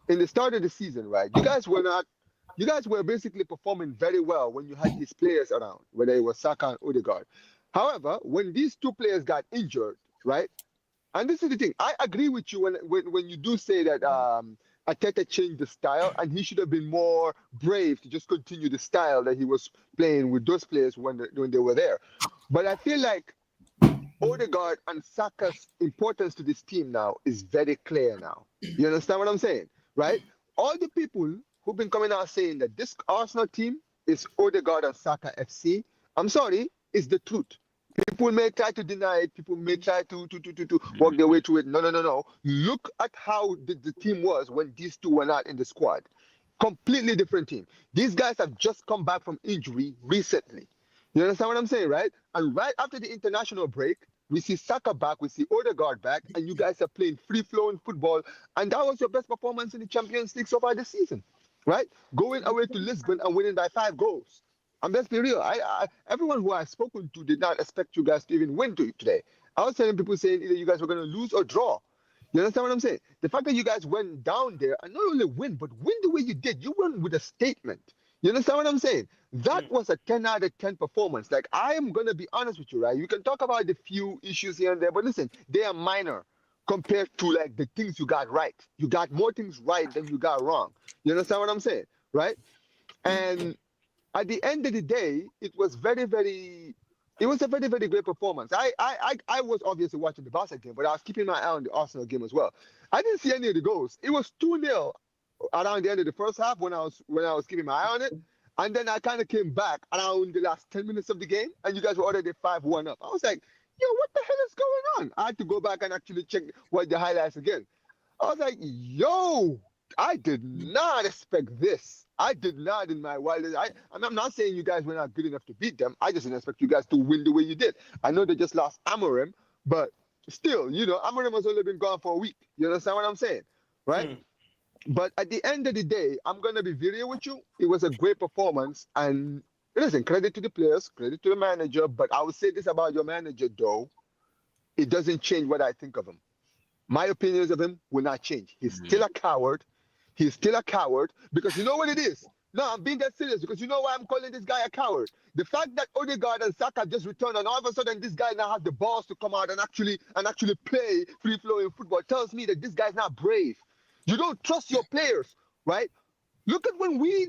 in the start of the season, right? You guys were basically performing very well when you had these players around, whether it was Saka and Odegaard. However, when these two players got injured, right? And this is the thing. I agree with you when you do say that Arteta changed the style and he should have been more brave to just continue the style that he was playing with those players when they were there. But I feel like Odegaard and Saka's importance to this team now is very clear now. You understand what I'm saying? Right? All the people who've been coming out saying that this Arsenal team is Odegaard and Saka FC, I'm sorry, it's the truth. People may try to deny it. People may try to walk their way through it. No. Look at how the team was when these two were not in the squad. Completely different team. These guys have just come back from injury recently. You understand what I'm saying, right? And right after the international break, we see Saka back, we see Odegaard back, and you guys are playing free-flowing football. And that was your best performance in the Champions League so far this season, right? Going away to Lisbon and winning by 5 goals. And let's be real. Everyone who I've spoken to did not expect you guys to even win today. I was telling people saying either you guys were going to lose or draw. You understand what I'm saying? The fact that you guys went down there and not only win, but win the way you did. You won with a statement. You understand what I'm saying? That was a 10 out of 10 performance. Like, I am going to be honest with you, right? You can talk about the few issues here and there, but listen, they are minor compared to like the things you got right. You got more things right than you got wrong. You understand what I'm saying? Right? And at the end of the day, it was a very, very great performance. I was obviously watching the Barca game, but I was keeping my eye on the Arsenal game as well. I didn't see any of the goals. It was 2-0 around the end of the first half when I was keeping my eye on it. And then I kind of came back around the last 10 minutes of the game, and you guys were already 5-1 up. I was like, yo, what the hell is going on? I had to go back and actually check the highlights again. I was like, yo, I did not expect this. I did not in my wildest. I'm not saying you guys were not good enough to beat them. I just didn't expect you guys to win the way you did. I know they just lost Amorim, but still, Amorim has only been gone for a week. You understand what I'm saying? Right? But at the end of the day, I'm gonna be very real with you. It was a great performance, and listen, credit to the players, credit to the manager. But I would say this about your manager, though: it doesn't change what I think of him. My opinions of him will not change. He's still a coward. He's still a coward because you know what it is. No, I'm being that serious because you know why I'm calling this guy a coward. The fact that Odegaard and Saka just returned, and all of a sudden this guy now has the balls to come out and actually play free flowing football tells me that this guy's not brave. You don't trust your players, right? Look at when we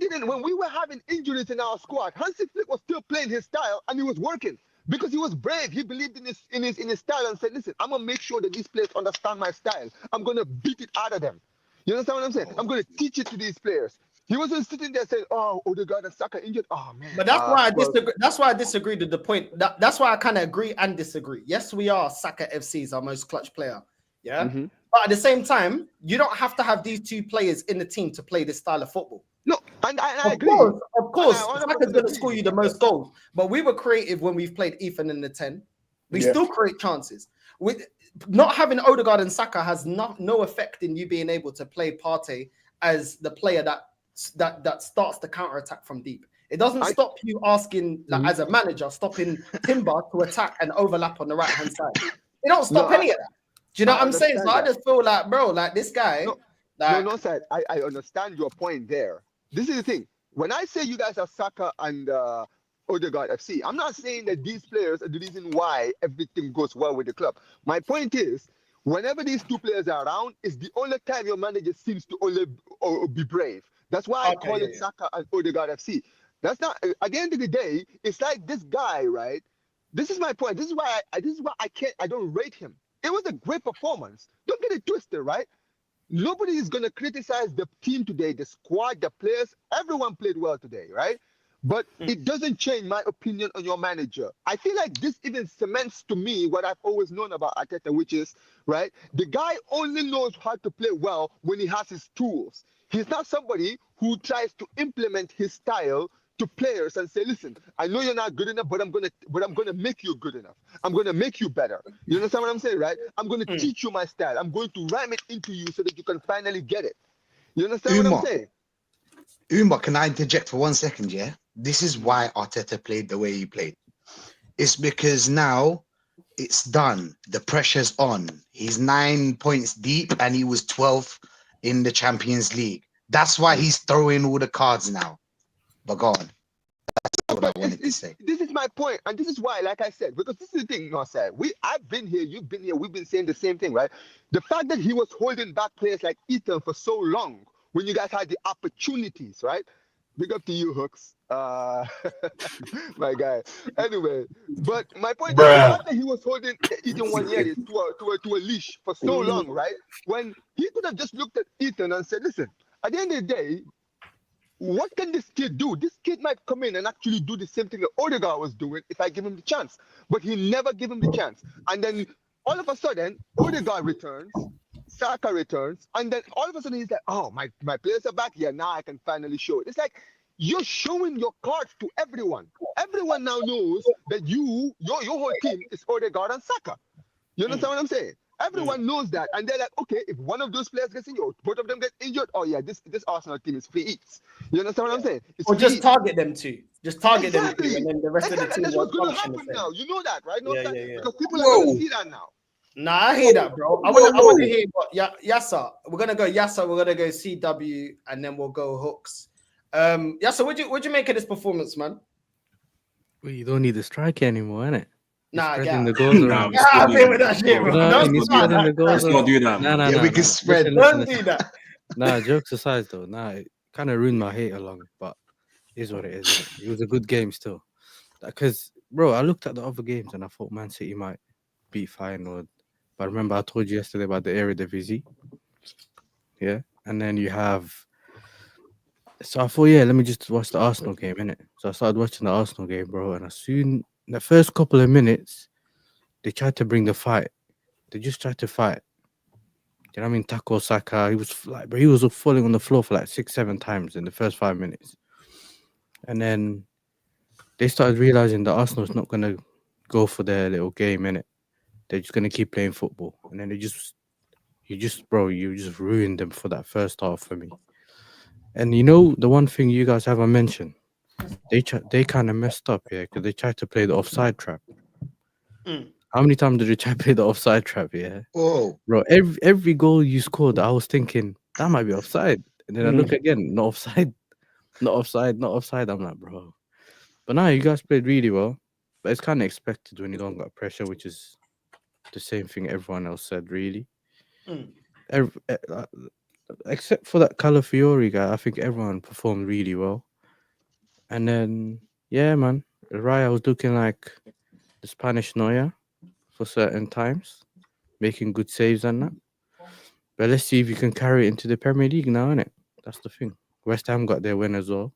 were having injuries in our squad. Hansi Flick was still playing his style and he was working because he was brave. He believed in his style and said, "Listen, I'm gonna make sure that these players understand my style. I'm gonna beat it out of them." You understand what I'm saying? I'm gonna teach it to these players. He wasn't sitting there saying, "Oh, Odegaard and Saka injured." Oh man. But that's why I disagree. That's why I disagree to the point. That's why I kind of agree and disagree. Yes, we are Saka FC's our most clutch player. Yeah. Mm-hmm. But at the same time, you don't have to have these two players in the team to play this style of football. No, and I agree. Of course, Saka's going to score you the most goals. But we were creative when we've played Ethan in the 10. We still create chances. With not having Odegaard and Saka has no effect in you being able to play Partey as the player that starts the counter attack from deep. It doesn't stop you asking, like, as a manager, stopping Timber to attack and overlap on the right hand side. It don't stop any of that. Do you know what I'm saying? So I just feel like, bro, like this guy. Side. I understand your point there. This is the thing. When I say you guys are Saka and Odegaard FC, I'm not saying that these players are the reason why everything goes well with the club. My point is, whenever these two players are around, it's the only time your manager seems to only be brave. That's why I call it Saka and Odegaard FC. That's not. At the end of the day, it's like this guy, right? This is my point. This is why I don't rate him. It was a great performance. Don't get it twisted, right? Nobody is going to criticize the team today, the squad, the players. Everyone played well today, right? But it doesn't change my opinion on your manager. I feel like this even cements to me what I've always known about Arteta, which is, right, the guy only knows how to play well when he has his tools. He's not somebody who tries to implement his style to players and say, "Listen, I know you're not good enough, but I'm gonna make you good enough. I'm gonna make you better." You understand what I'm saying, right? I'm gonna teach you my style. I'm going to ram it into you so that you can finally get it. You understand what I'm saying? Uma, can I interject for 1 second? Yeah, this is why Arteta played the way he played. It's because now it's done. The pressure's on. He's 9 points deep, and he was 12th in the Champions League. That's why he's throwing all the cards now. But go on. That's what I wanted to say. This is my point, and this is why, like I said, because this is the thing, Northside. I've been here, you've been here, we've been saying the same thing, right? The fact that he was holding back players like Ethan for so long, when you guys had the opportunities, right? Big up to you, Hooks. My guy. Anyway, but my point is the fact that he was holding Ethan 1 year to a leash for so long, right? When he could have just looked at Ethan and said, "Listen, at the end of the day, what can this kid do? This kid might come in and actually do the same thing that Odegaard was doing if I give him the chance." But he never gave him the chance. And then all of a sudden, Odegaard returns, Saka returns, and then all of a sudden he's like, "Oh, my players are back here. Now I can finally show it." It's like you're showing your cards to everyone. Everyone now knows that your whole team is Odegaard and Saka. You understand what I'm saying? Everyone knows that, and they're like, "Okay, if one of those players gets injured, both of them get injured, oh yeah, this Arsenal team is free eats." You understand what I'm saying? Or just target them too. Just target them too, and then the rest of the team. That's what's going to happen now. You know that, right? Because people are going to see that now. Nah, I hear that, bro. I want to hear what Yasser. We're gonna go Yasser. We're gonna go CW, and then we'll go Hooks. Yasser, what'd you make of this performance, man? Well, you don't need the striker anymore, innit? Nah, spreading the goals around. I've been with that shit, bro. Don't do that. No, we can spread. Don't do that. Nah, jokes aside though, it kind of ruined my hate along, but it is what it is. Innit? It was a good game still. Because, bro, I looked at the other games and I thought Man City might beat Feyenoord. But remember, I told you yesterday about the Eredivisie. Yeah, and then you have. So I thought, let me just watch the Arsenal game, innit? So I started watching the Arsenal game, bro, and in the first couple of minutes, they tried to bring the fight. They just tried to fight. You know what I mean? Tackle Saka, he was falling on the floor for like 6-7 times in the first 5 minutes. And then they started realizing that Arsenal's not going to go for their little game, innit? They're just going to keep playing football. And then You just ruined them for that first half for me. And you know the one thing you guys haven't mentioned, they kind of messed up, yeah, because they tried to play the offside trap. How many times did they try to play the offside trap? Yeah, bro. Every goal you scored, I was thinking that might be offside, and then I look again, not offside, not offside, not offside. I'm like, bro. But now you guys played really well, but it's kind of expected when you don't got pressure, which is the same thing everyone else said, really. Except for that Calafiori guy, I think everyone performed really well. And then, yeah, man, Raya was looking like the Spanish Neuer for certain times, making good saves and that. But let's see if you can carry it into the Premier League now, innit? That's the thing. West Ham got their win as well,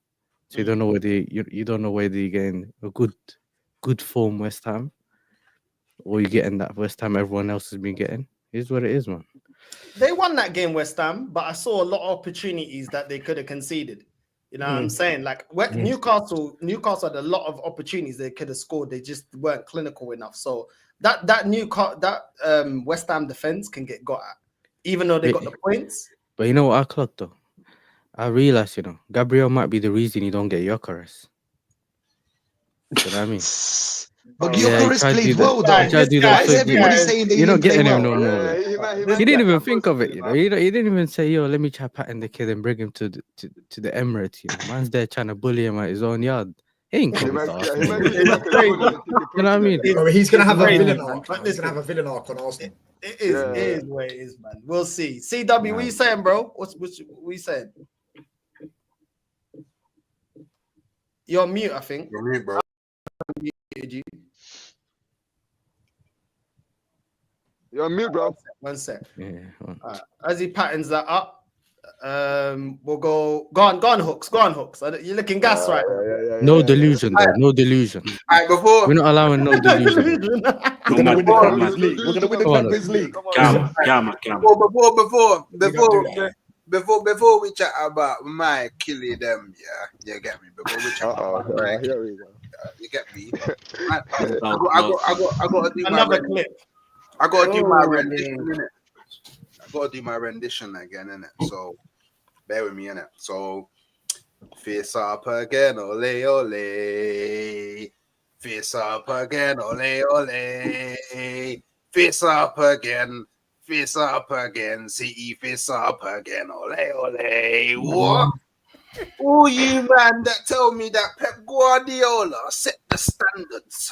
so you don't know whether you don't know whether you're getting a good form West Ham, or you're getting that West Ham everyone else has been getting. Here's what it is, man. They won that game, West Ham, but I saw a lot of opportunities that they could have conceded. You know what I'm saying? Like Newcastle had a lot of opportunities they could have scored. They just weren't clinical enough. So that West Ham defense can get got at, even though they got the points. But you know what I clocked though? I realized, Gabriel might be the reason you don't get Gyökeres. You know what I mean? But Gyökeres played well, though. Why is everybody saying they didn't play well? No more. He didn't even think of it, He didn't even say, "Yo, let me try patting the kid and bring him to the Emirates." Man's there trying to bully him at his own yard. He ain't coming to Arsenal. You know what I mean? He's gonna have a villain arc. He's gonna have a villain arc on Arsenal. It is where it is, man. We'll see. CW, what you saying, bro? What you saying? You're on mute, I think. You're mute, bro. You're on mute, bro. One sec. Yeah. As he patterns that up, we'll go on, Hooks. Go on, Hooks. You're looking gas right now. No delusion, though. No delusion. All right, before We're not allowing no delusion. We're gonna win the Champions League. We're gonna win the Champions League. Before we chat about my killing them, you get me. Before we chat about here we go. You get me. I got to do another clip. I got to do my rendition, innit? I got to do my rendition again, innit? So bear with me, innit? So face up again, ole ole. Face up again, ole ole. Face up again. Face up again, CE face up again, ole ole. What? Oh, you man that tell me that Pep Guardiola set the standards.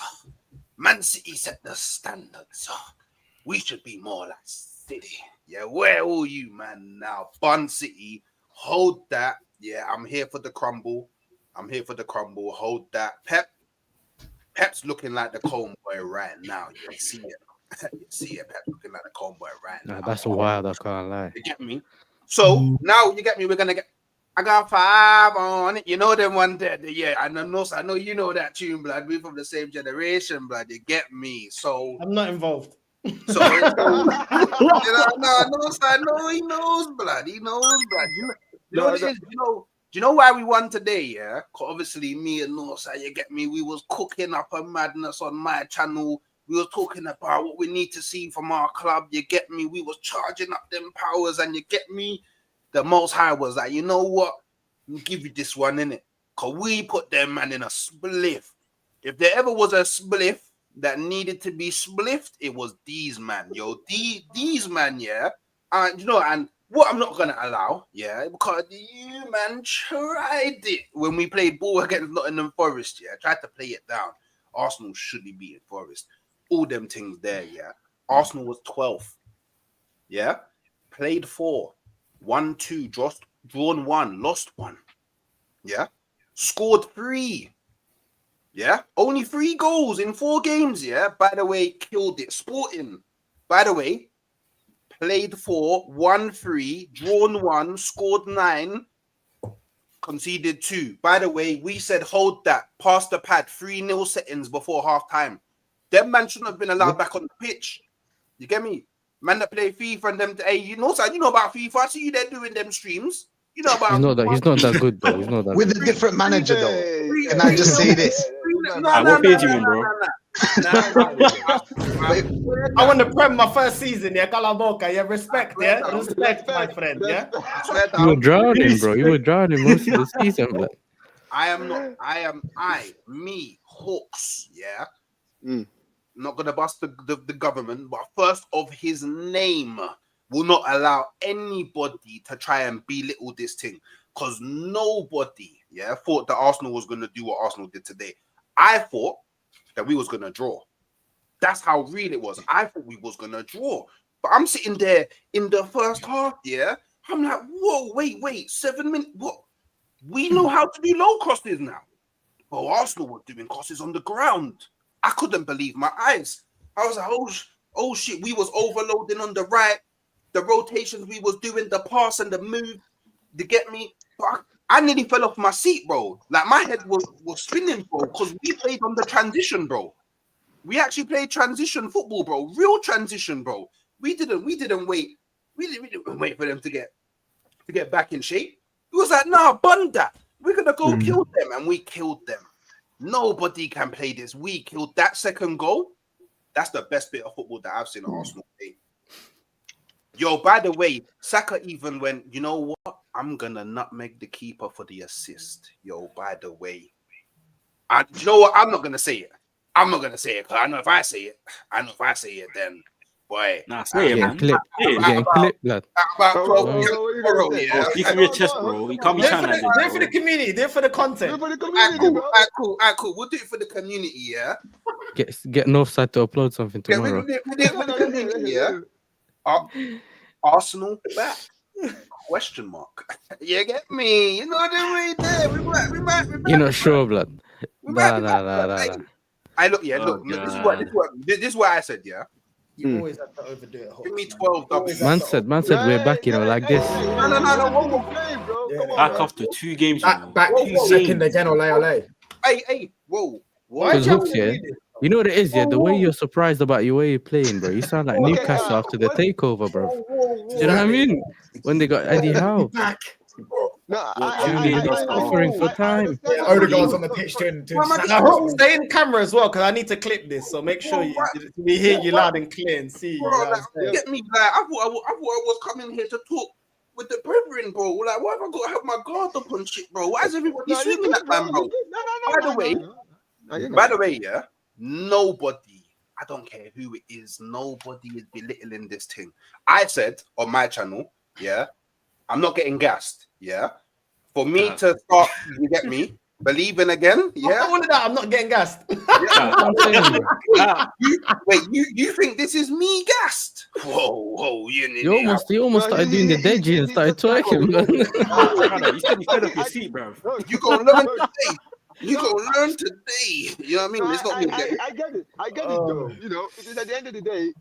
Man City set the standards. We should be more like City. Yeah, where are you, man? Now, Bun City, hold that. Yeah, I'm here for the crumble. Hold that. Pep's looking like the comb boy right now. You see it. You see it, Pep looking like the comb boy right now. That's wild, I can't lie. You get me? So now you get me, I got 5 on it. You know them one there. Yeah, I know you know that tune, blood. We're from the same generation, blood. You get me? So I'm not involved. So I know he knows, blood. He knows, blood. You know what it is? Do you know why we won today? Yeah, obviously me and Northside, you get me? We was cooking up a madness on my channel. We were talking about what we need to see from our club. You get me? We was charging up them powers, and you get me? The Most High was like, you know what? I'll give you this one, innit? Because we put them man in a spliff. If there ever was a spliff that needed to be spliffed, it was these man, yo. These man, yeah. And what I'm not gonna allow, yeah, because you man tried it when we played ball against Nottingham Forest, yeah. Tried to play it down. Arsenal should be beating Forest. All them things there, yeah. Arsenal was 12th, yeah. Played 4, 1-2, drawn 1, lost 1, yeah. Scored 3. Yeah, only 3 goals in 4 games. Yeah, by the way, killed it. Sporting, by the way, played 4, won 3, drawn 1, scored 9, conceded 2. By the way, we said hold that, pass the pad, 3-0 settings before half time. Them man shouldn't have been allowed back on the pitch. You get me? Man that play FIFA and them. Hey, you know about FIFA. I see you there doing them streams. You know about. He's not that good though. He's not that. With a different manager though. Can I just say this? What page you in, bro? I want to prem my first season, yeah, Calaboca, yeah, respect, my friend, yeah. You were drowning, bro. You were drowning most of the season, bro. I am not. Me, Hawks, yeah. Not gonna bust the government, but first of his name will not allow anybody to try and belittle this thing, because nobody, yeah, thought that Arsenal was gonna do what Arsenal did today. I thought that we was gonna draw. That's how real it was. I thought we was gonna draw, but I'm sitting there in the first half, yeah. I'm like, whoa, wait, 7 minutes. What? We know how to do low crosses now. But Arsenal were doing crosses on the ground. I couldn't believe my eyes. I was like, oh shit, we was overloading on the right. The rotations we was doing, the pass and the move, to get me. But I nearly fell off my seat, bro. Like my head was spinning, bro, because we played on the transition, bro. We actually played transition football, bro. Real transition, bro. We didn't wait. We didn't wait for them to get back in shape. It was like, nah, bun that. We're gonna go kill them, and we killed them. Nobody can play this. We killed that second goal. That's the best bit of football that I've seen at Arsenal play. Yo, by the way, Saka even went, you know what? I'm gonna nutmeg the keeper for the assist. Yo, by the way, you know what? I'm not gonna say it. Because I know if I say it, then boy. Nah, say it, man. Getting clipped, lad. Speak from your chest, bro. You can't be trying to do it for the community. Do it for the content. Cool. We'll do it for the community, yeah? Get Northside to upload something tomorrow. Yeah. Arsenal back? Question mark. You get me? You know what I mean? There. We might. You're not sure, blood. Nah. Look. This is what I said, yeah. You always have to overdo it. Give me 12 doubles. Man said we're back, like this. No. Back after 2 games. Back second again, ole. Hey, whoa. Because Hooks, yeah. You know what it is, yeah? The way you're surprised about your way you're playing, bro. You sound like Newcastle after the takeover, bro. Do you know what I mean? When they got Eddie Howe. No, offering for time. Odegaard's on the pitch to stay in camera as well, because I need to clip this. So make sure we hear you loud and clear and see you. Get me, like, I thought I was coming here to talk with the brethren, bro. Like, why have I got to have my guard up on shit, bro? Why is everybody swinging that man, bro? By the way, yeah, nobody, I don't care who it is, nobody is belittling this thing. I said on my channel, yeah, I'm not getting gassed, yeah. For me to start, you get me, believing again, yeah. All of that, I'm not getting gassed. You think this is me gassed? Whoa, you almost started doing the deadgy and started twerking, man. You said you fed up your seat, bro. You gonna learn today. You gonna learn today. You know what I mean? It's not me. I get it though. You know, it's at the end of the day,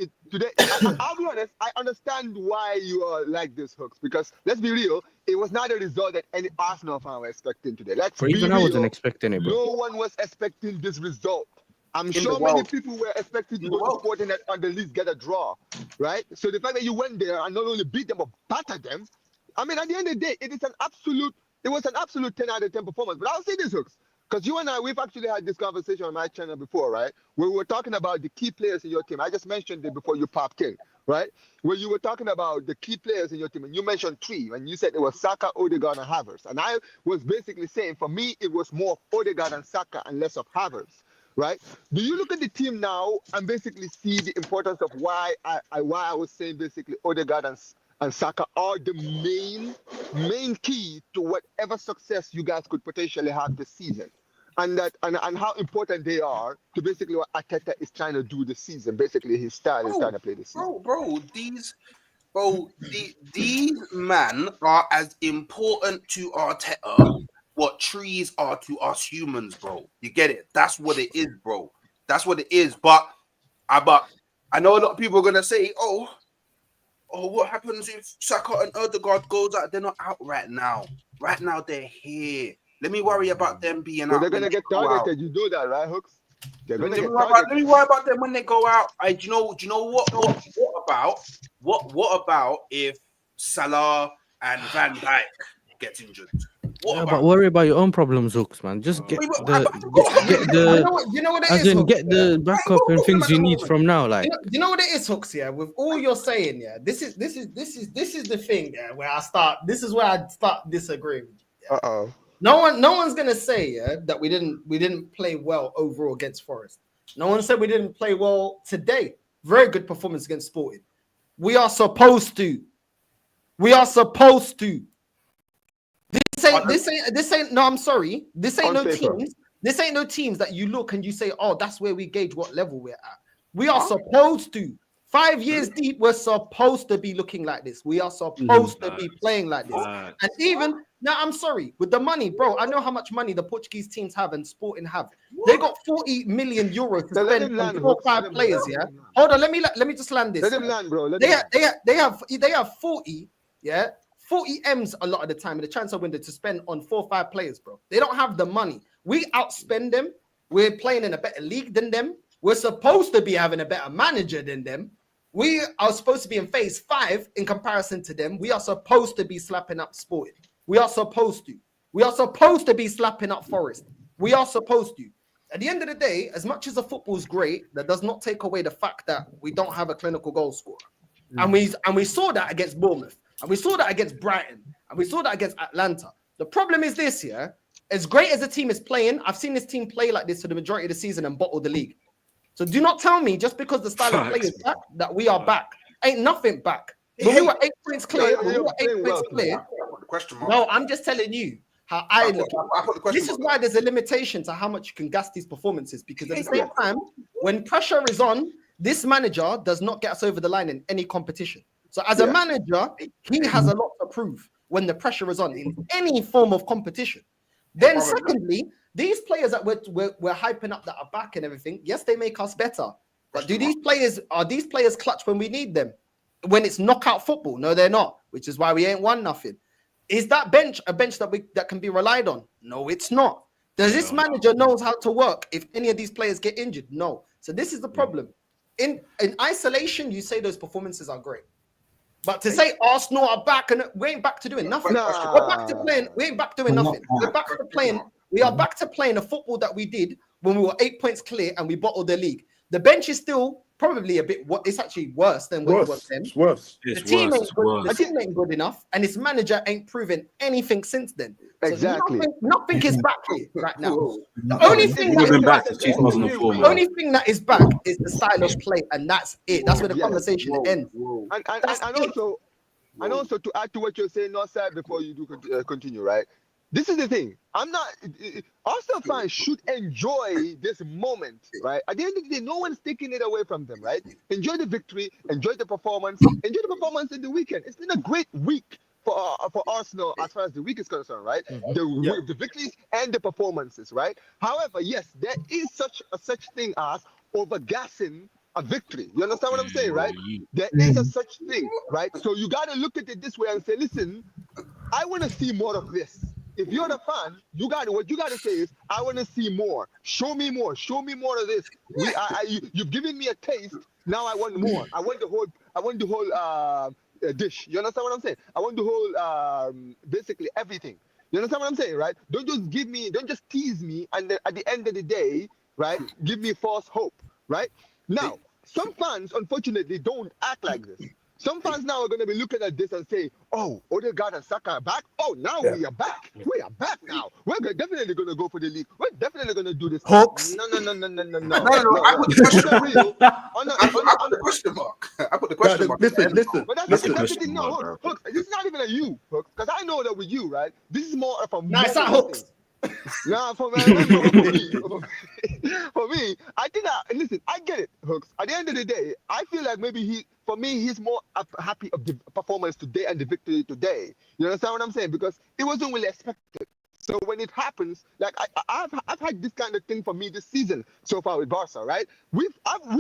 I'll be honest, I understand why you are like this, Hooks, because let's be real, it was not a result that any Arsenal fan were expecting today. Even I wasn't expecting it, bro. No one was expecting this result. I'm sure many people were expecting to go to Sporting and at the least get a draw, right? So the fact that you went there and not only beat them but battered them, I mean, at the end of the day, it was an absolute 10 out of 10 performance. But I'll say this, Hooks, because you and I, we've actually had this conversation on my channel before, right? Where we were talking about the key players in your team. I just mentioned it before you popped in, right? Where you were talking about the key players in your team, and you mentioned 3, and you said it was Saka, Odegaard, and Havertz. And I was basically saying, for me, it was more Odegaard and Saka and less of Havertz, right? Do you look at the team now and basically see the importance of why I was saying basically Odegaard and Saka are the main key to whatever success you guys could potentially have this season? And how important they are to basically what Arteta is trying to do this season. Basically, his style is trying to play this season. These men are as important to Arteta what trees are to us humans, bro. You get it? That's what it is, bro. That's what it is. But I know a lot of people are gonna say, oh, what happens if Saka and Odegaard goes out? They're not out right now. Right now, they're here. Let me worry about them being out. They're gonna get targeted. You do that, right, Hooks? Let me worry about them when they go out. Do you know what? What about if Salah and Van Dijk gets injured? Yeah, but worry about your own problems, Hooks, man. Just get the You know what it as is, in Hooks? get the backup and things you need from now. Like, you know what it is, Hooks. Yeah, with all you're saying, yeah, this is the thing. Yeah, where I start. This is where I start disagreeing with you. Yeah? No one's gonna say that we didn't play well overall against Forest. No one said we didn't play well today. Very good performance against Sporting. We are supposed to. This ain't. No, I'm sorry. This ain't no teams. This ain't no teams that you look and you say, oh, that's where we gauge what level we're at. We are supposed to. 5 years deep, we're supposed to be looking like this. We are supposed to be playing like this. And even now, I'm sorry, with the money, bro. I know how much money the Portuguese teams have and Sporting have. They got 40 million euros to spend on 4 or 5 players. Yeah. Hold on, let me just land this. Let them land, bro. They have 40. Yeah. 40 M's a lot of the time in the transfer window to spend on 4 or 5 players, bro. They don't have the money. We outspend them. We're playing in a better league than them. We're supposed to be having a better manager than them. We are supposed to be in phase 5 in comparison to them. We are supposed to be slapping up Sporting. We are supposed to. We are supposed to be slapping up Forest. We are supposed to. At the end of the day, as much as the football is great, that does not take away the fact that we don't have a clinical goal scorer. And we saw that against Bournemouth. And we saw that against Brighton. And we saw that against Atlanta. The problem is this, yeah? As great as the team is playing, I've seen this team play like this for the majority of the season and bottle the league. So do not tell me just because the style of play is back that we are back. Ain't nothing back. When we were 8 points clear, no, I'm just telling you how I look at it. This is why there's a limitation to how much you can gas these performances, because at the same time, when pressure is on, this manager does not get us over the line in any competition. So as a manager, he has a lot to prove when the pressure is on in any form of competition. Then secondly, these players that we're hyping up that are back and everything, yes, they make us better. But are these players clutch when we need them? When it's knockout football? No, they're not, which is why we ain't won nothing. Is that bench a bench that can be relied on? No, it's not. Does this manager knows how to work if any of these players get injured? No. So this is the problem. In isolation, you say those performances are great. But to say Arsenal are back and we ain't back to doing nothing. We're back to playing. We ain't back doing nothing. We're back to playing. We are back to playing the football that we did when we were 8 points clear and we bottled the league. The bench is still probably a bit. It's actually worse than what it was then. It's worse. The team ain't good enough, and its manager ain't proven anything since then. So exactly. Nothing is back here right now. The only thing that is back is the style of play, and that's it. That's where the conversation ends. And also to add to what you're saying, Northside, before you do continue, right? This is the thing. Arsenal fans should enjoy this moment, right? At the end of the day, no one's taking it away from them, right? Enjoy the victory, enjoy the performance in the weekend. It's been a great week for Arsenal as far as the week is concerned, right? The victories and the performances, right? However, yes, there is such thing as overgassing a victory. You understand what I'm saying, right? There is a such thing, right? So you got to look at it this way and say, listen, I want to see more of this. If you're the fan, what you got to say is, I want to see more. Show me more. Show me more of this. You've given me a taste. Now I want more. I want the whole dish. You understand what I'm saying? I want the whole basically everything. You understand what I'm saying, right? Don't just tease me, and then at the end of the day, right, give me false hope, right? Now, some fans, unfortunately, don't act like this. Some fans now are going to be looking at this and say, oh, Odegaard and Saka are back. Oh, now we are back. We are back now. We're definitely going to go for the league. We're definitely going to do this. Hawks. No. I put the question mark. I put the question mark. Listen. But that's the thing. No, Hawks, this is not even a you, Hawks, because I know that with you, right? This is more of a... No, it's not Hawks. Nah, for me, I think listen, I get it, Hooks. At the end of the day, I feel like maybe he's more happy of the performance today and the victory today. You understand what I'm saying? Because it wasn't really expected. So when it happens, like I've had this kind of thing for me this season so far with Barca, right? We've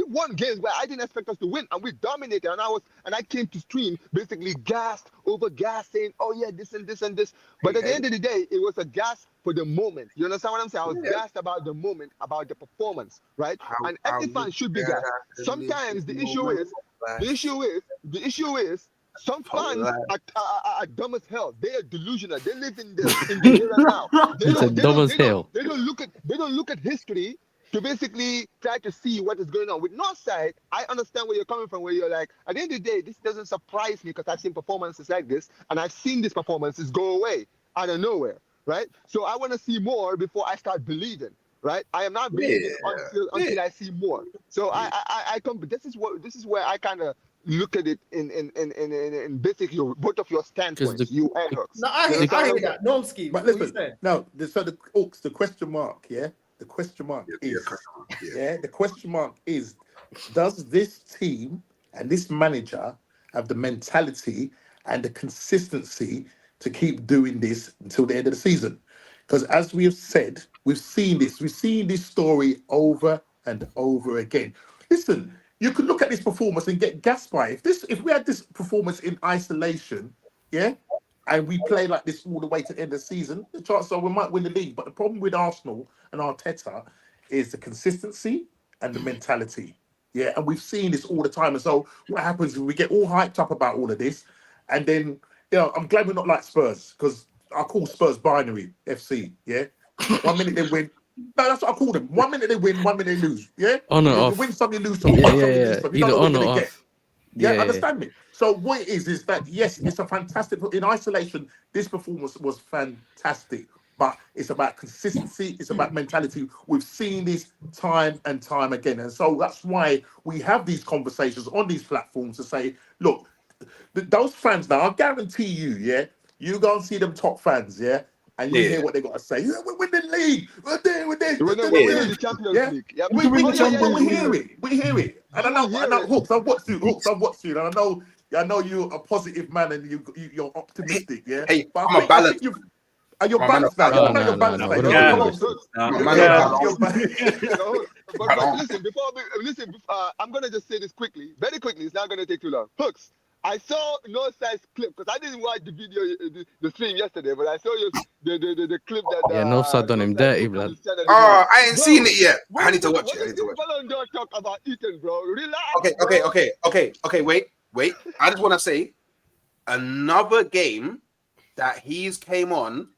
won games where I didn't expect us to win, and we dominated. And I came to stream basically gassed, saying, oh yeah, this and this and this. But at the end of the day, it was a gas for the moment. You understand what I'm saying? I was gassed about the moment, about the performance, right? And every fan should be gassed. Sometimes the issue is Some fans are dumb as hell. They are delusional. They live in the here and now. They don't look at history to basically try to see what is going on. With Northside, I understand where you're coming from, where you're like, at the end of the day, this doesn't surprise me because I've seen performances like this, and I've seen these performances go away out of nowhere, right? So I want to see more before I start believing, right? I am not believing until I see more. So I come. This is where I kind of look at it in basically both of your standpoints, you and Hooks. No, I hear that. Normski, but listen, no, the question mark, the question mark is, does this team and this manager have the mentality and the consistency to keep doing this until the end of the season? Because as we have said, we've seen this story over and over again. Listen, you could look at this performance and get gassed by it. If we had this performance in isolation, and we play like this all the way to the end of the season, the chances are we might win the league. But the problem with Arsenal and Arteta is the consistency and the mentality. Yeah, and we've seen this all the time. And so what happens is we get all hyped up about all of this, and then I'm glad we're not like Spurs, because I call Spurs binary FC. Yeah, 1 minute they win. No, that's what I call them. 1 minute they win, 1 minute they lose. Yeah, on or you off. win some, you lose some. Either on or off. Yeah, understand me. So what it is that yes, it's a fantastic. In isolation, this performance was fantastic, but it's about consistency. It's about mentality. We've seen this time and time again, and so that's why we have these conversations on these platforms to say, look, those fans now, I guarantee you, you go and see them top fans, and you hear what they got to say. We win the league. We're there. We're the Champions League. Yeah, we hear it. And I know, Hooks, I've watched you, and I know you're a positive man and you're optimistic, yeah. Hey, but I'm a balanced. You're balanced now. You're balanced now. I'm gonna just say this quickly, very quickly. It's not gonna take too long. Hooks, I saw Northside's clip because I didn't watch the video, the stream yesterday, but I saw the clip that. Northside done him dirty, blood. Oh, I ain't seen it yet. I need to watch it. Don't talk about Ethan, bro. Relax. Okay. Wait. I just want to say another game that he's came on,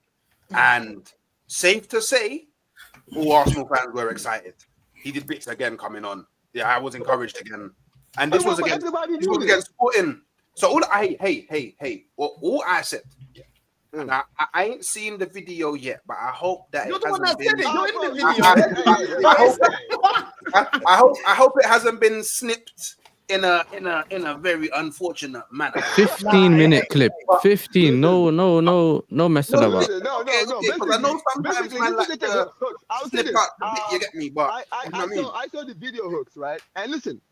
and safe to say, all Arsenal fans were excited. He did bits again coming on. Yeah, I was encouraged again, and this was against Sporting. So all all I said, and I ain't seen the video yet, but I hope that you're it the one that hasn't said been. It. I hope it hasn't been snipped in a very unfortunate manner. 15-minute clip. 15. No messing about. No. Because I know sometimes man like to snip out the bit, you get me? But I saw the video, Hooks, right? And listen,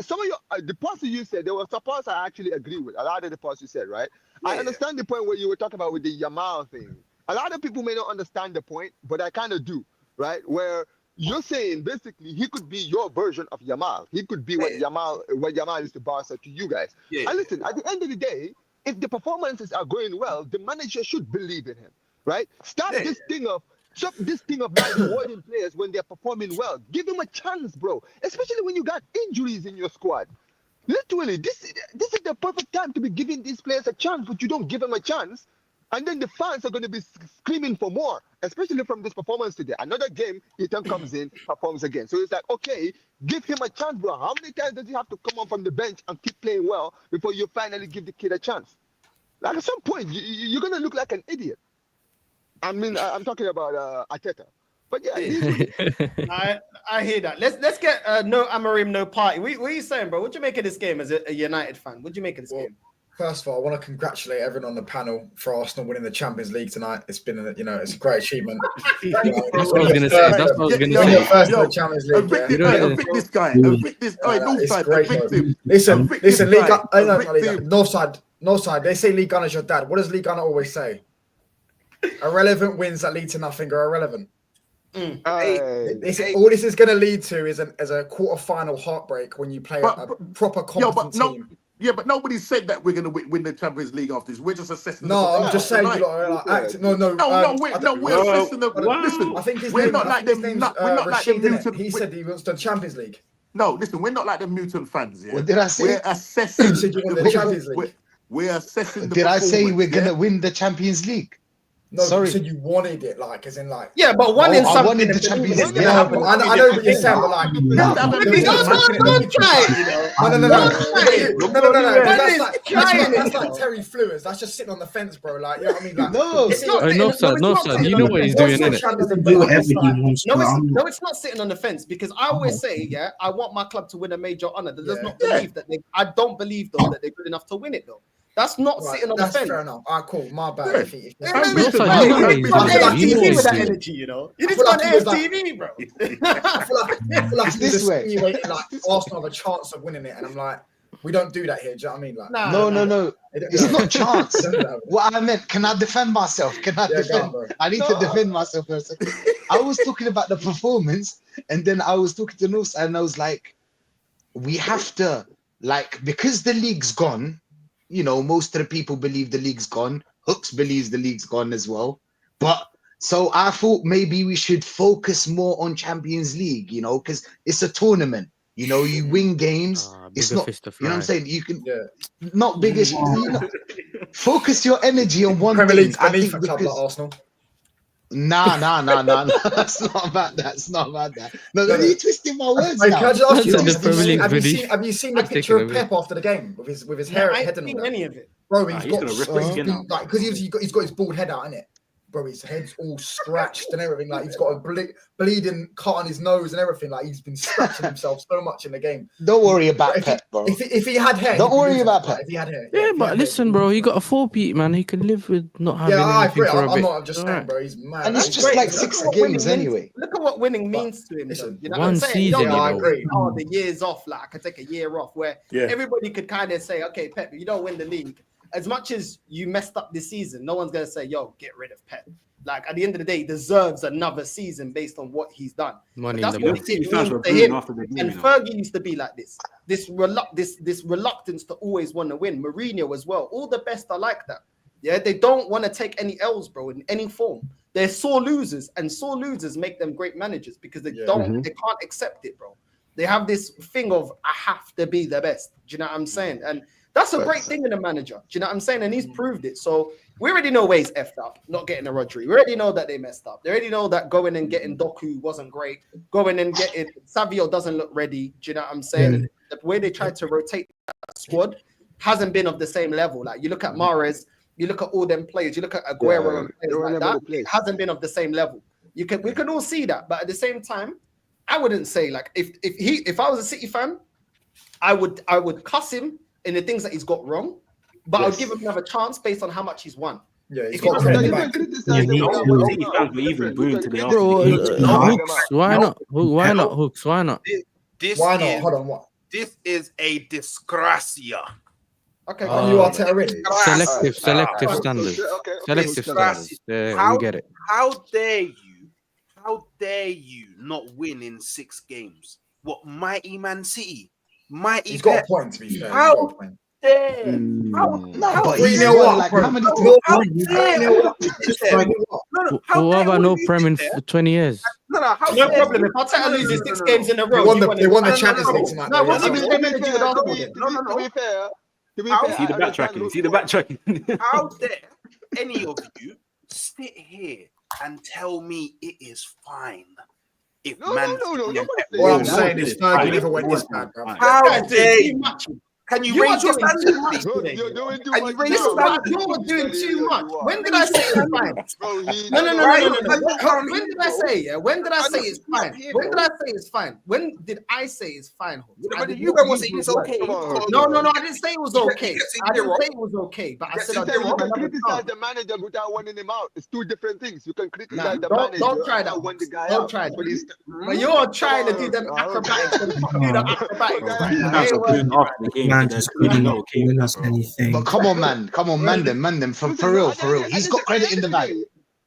some of the parts that you said, there were some parts I actually agree with. A lot of the parts you said, right? I understand the point where you were talking about with the Yamal thing. A lot of people may not understand the point, but I kind of do, right? Where you're saying basically he could be your version of Yamal. He could be what Yamal is to Barca to you guys. And listen, at the end of the day, if the performances are going well, the manager should believe in him, right? Stop this thing of not rewarding players when they're performing well. Give him a chance, bro. Especially when you got injuries in your squad. Literally, this is the perfect time to be giving these players a chance, but you don't give them a chance. And then the fans are going to be screaming for more, especially from this performance today. Another game, Ethan comes in, performs again. So it's like, okay, give him a chance, bro. How many times does he have to come on from the bench and keep playing well before you finally give the kid a chance? Like at some point, you're going to look like an idiot. I mean, I'm talking about Arteta. But yeah, I hear that. Let's get no Amarim, no party. What are you saying, bro? What do you make of this game as a United fan? What do you make of this game? First of all, I want to congratulate everyone on the panel for Arsenal winning the Champions League tonight. It's been, it's a great achievement. That's what I was going to say. That's what I was going to say. First in the Champions League. Evict this guy. Evict this. Northside. Listen, Northside. They say League Gunner's your dad. What does League Gunner always say? Irrelevant wins that lead to nothing are irrelevant. All this is going to lead to is a quarter-final heartbreak when you play a proper competent team. Yeah, but nobody said that we're going to win the Champions League after this. We're just assessing. I'm just saying. We're assessing the. Listen, I think we're not like them. We're not like them mutant. He said he wants the Champions League. No, listen, we're not like the mutant fans. Yeah? What did I say? We're assessing the Champions League. We're assessing the Did I say we're performance, gonna win the Champions League? No, Sorry. you said you wanted it, like, as in, like. Yeah, but one in I something. wanted the Champions League. Yeah, I know what you're saying, but like, Don't try it, you know. No. That's like That's like Terry Flewers. That's just sitting on the fence, bro. Like, you know what I mean? Like, No, it's not. No, son. You know what he's doing, innit? Do whatever he wants. No, it's not sitting on the fence because I always say, yeah, I want my club to win a major honor. That does not believe that I don't believe though that they're good enough to win it though. That's not sitting on the fence. Fair enough. All right, cool. My bad. With that energy, you know. You need to go on AFTV, bro. I feel like this way. Like Arsenal have a chance of winning it, and I'm like, we don't do that here. Do you know what I mean? Like, no. It's not chance. What I meant, can I defend myself? I need to defend myself for a second. I was talking about the performance, and then I was talking to Northside, and I was like, we have to, like, because the league's gone. You know, most of the people believe the league's gone. Hooks believes the league's gone as well. But so I thought maybe we should focus more on Champions League, you know, because it's a tournament. You know, you win games. It's not, you know what I'm saying? You can not biggest. You know, focus your energy on one Premier thing. League's I beneath think a club because, like Arsenal. Nah. That's not about that. It's not about that. No, you twisting my words now. Can I just ask you, That's have you seen the picture of Pep after the game with his hair, I head haven't and all seen that? any of it. Bro, he's gonna rip his skin out. like because he's got his bald head out, innit? Bro, his head's all scratched and everything. Like he's got a bleeding cut on his nose and everything. Like he's been scratching himself so much in the game. Don't worry about Pep, bro. If he had hair, don't worry about Pep. If he had hair, Yeah, but listen, bro, he got a 4-beat, man. He can live with not having I anything agree. for a I'm bit. not just saying, bro. He's mad. And it's just like 6 games anyway. Look at what winning means to him. Listen, You know one what I'm saying? season, I agree. Oh, the year's off. Like I could take a year off, where everybody could kind of say, okay, Pep, you don't win the league. As much as you messed up this season, no one's gonna say, yo, get rid of Pep. Like at the end of the day, he deserves another season based on what he's done. Money That's in the what bank. it means Fans were to booing him. after the game, And you know. Fergie used to be like this. This reluctance to always want to win. Mourinho as well. All the best are like that. Yeah, they don't want to take any L's, bro, in any form. They're sore losers, and sore losers make them great managers because they they can't accept it, bro. They have this thing of I have to be the best. Do you know what I'm saying? And that's a great thing in a manager. Do you know what I'm saying? And he's proved it. So we already know where he's effed up, not getting a Rodri. We already know that they messed up. They already know that going and getting Doku wasn't great. Going and getting Savio doesn't look ready. Do you know what I'm saying? And the way they tried to rotate that squad hasn't been of the same level. Like you look at Mahrez, you look at all them players, you look at Aguero and players like that, it hasn't been of the same level. We can all see that, but at the same time, I wouldn't say like if I was a City fan, I would cuss him in the things that he's got wrong, but I would give him another chance based on how much he's won. Yeah, he's Bro, got Hooks, why not? Why not? Hooks, why not? Why not? Hold on, what? This is a disgracia. Okay, you are terrorist. Selective standards. Selective standards. We get it. How dare you not win in 6 games? What, mighty Man City? Mighty He's got Pep. a point, to be fair. How dare? But he's won, like, how many What about no Prem in 20 years? No problem. If Arteta loses 6 games in a row, they won the Champions League tonight. No, what do you mean they managed with Arsenal? To be fair, See the backtracking. See the backtracking. How dare any of you sit here and tell me it is fine? If No. What I'm saying is Fergie never went this bad, bro. How dare you? Can you You raise are your doing standards, too much please? today. You're doing too Can much. you raise This is your what standards? you're doing too much. When did I say it's fine? No. When did I say? Yeah. When did I say it's fine? When did I say it's fine? When did I say it's fine? You were saying it's okay. No. I didn't say it was okay. I didn't say it was okay. But I said I You can didn't. criticize the manager without winning him out. It's 2 different things. You can criticize the Don't manager. try that. When the guy Don't out. try But he's- that. But you're trying to do them acrobatics. Do the acrobatics. Man just couldn't win us anything. But come on, man, man them. For real. He's got credit in the bag.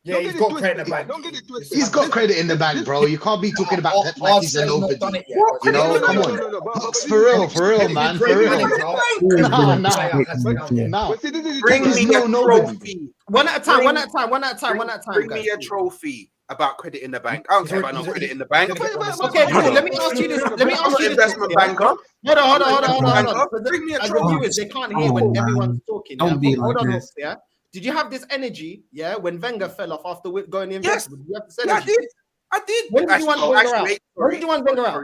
Yeah, he's got credit in the bank. Don't get it twisted. He's got credit in the bank, bro. You can't be talking about Pep like he's a nobody. You know, come on. For real, man. For real. Nah. Bring me a nobody. trophy. One at a time. Bring me a trophy. about credit in the bank. I don't care about no credit in the bank. Okay, cool. Let me ask you this. Let me ask you this. Investment banker. Hold on. As the viewers, they can't hear when everyone's talking. Don't be like hold on, this. yeah. Did you have this energy? Yeah, when Wenger fell off after going in? Yes. Did you have this Yeah, energy? I did. When did you want Wenger out? When did you want Wenger out?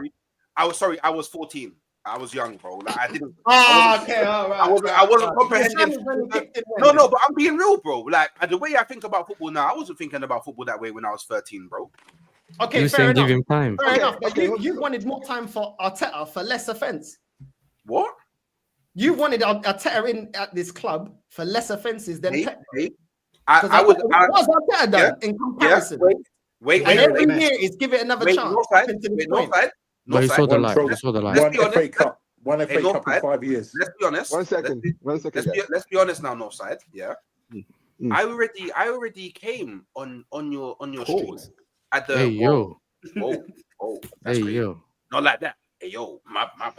I was 14. I was young, bro. Like, I didn't. Okay, all right. I wasn't comprehending. No, but I'm being real, bro. Like the way I think about football now, I wasn't thinking about football that way when I was 13, bro. Okay, fair enough. Give him time. Fair enough. But you wanted more time for Arteta for less offense. What? You wanted Arteta in at this club for less offenses than Pep. What was Arteta done in comparison? Wait. And every year is give it another chance. But he saw the light. He saw the light. One FA Cup in 5 years. Let's be honest. One second. Let's be honest now, Northside. Yeah. I already came on your streams at the. Hey yo. Whoa. Hey yo. Not like that. Hey yo, my bad.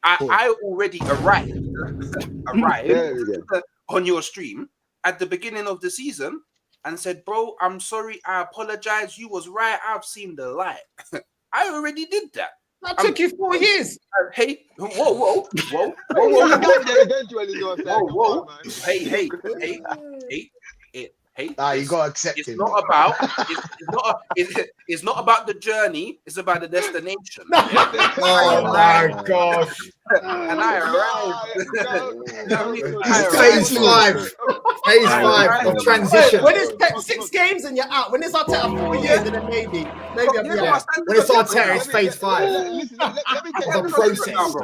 I already arrived on your stream at the beginning of the season and said, bro, I'm sorry, I apologize. You was right. I've seen the light. I already did that. That took you 4 years. Hey, whoa. You got there eventually, you know what I'm Whoa. Hey. You gotta accept it. It's not about the journey, it's about the destination. Oh my gosh. And I arrived. Phase 5. Phase 5 of transition. When it's Pep 6 games and you're out. When it's Arteta 4 years, and then maybe I'll be out. When it's Arteta, it's phase 5. Listen, let me tell Of a process.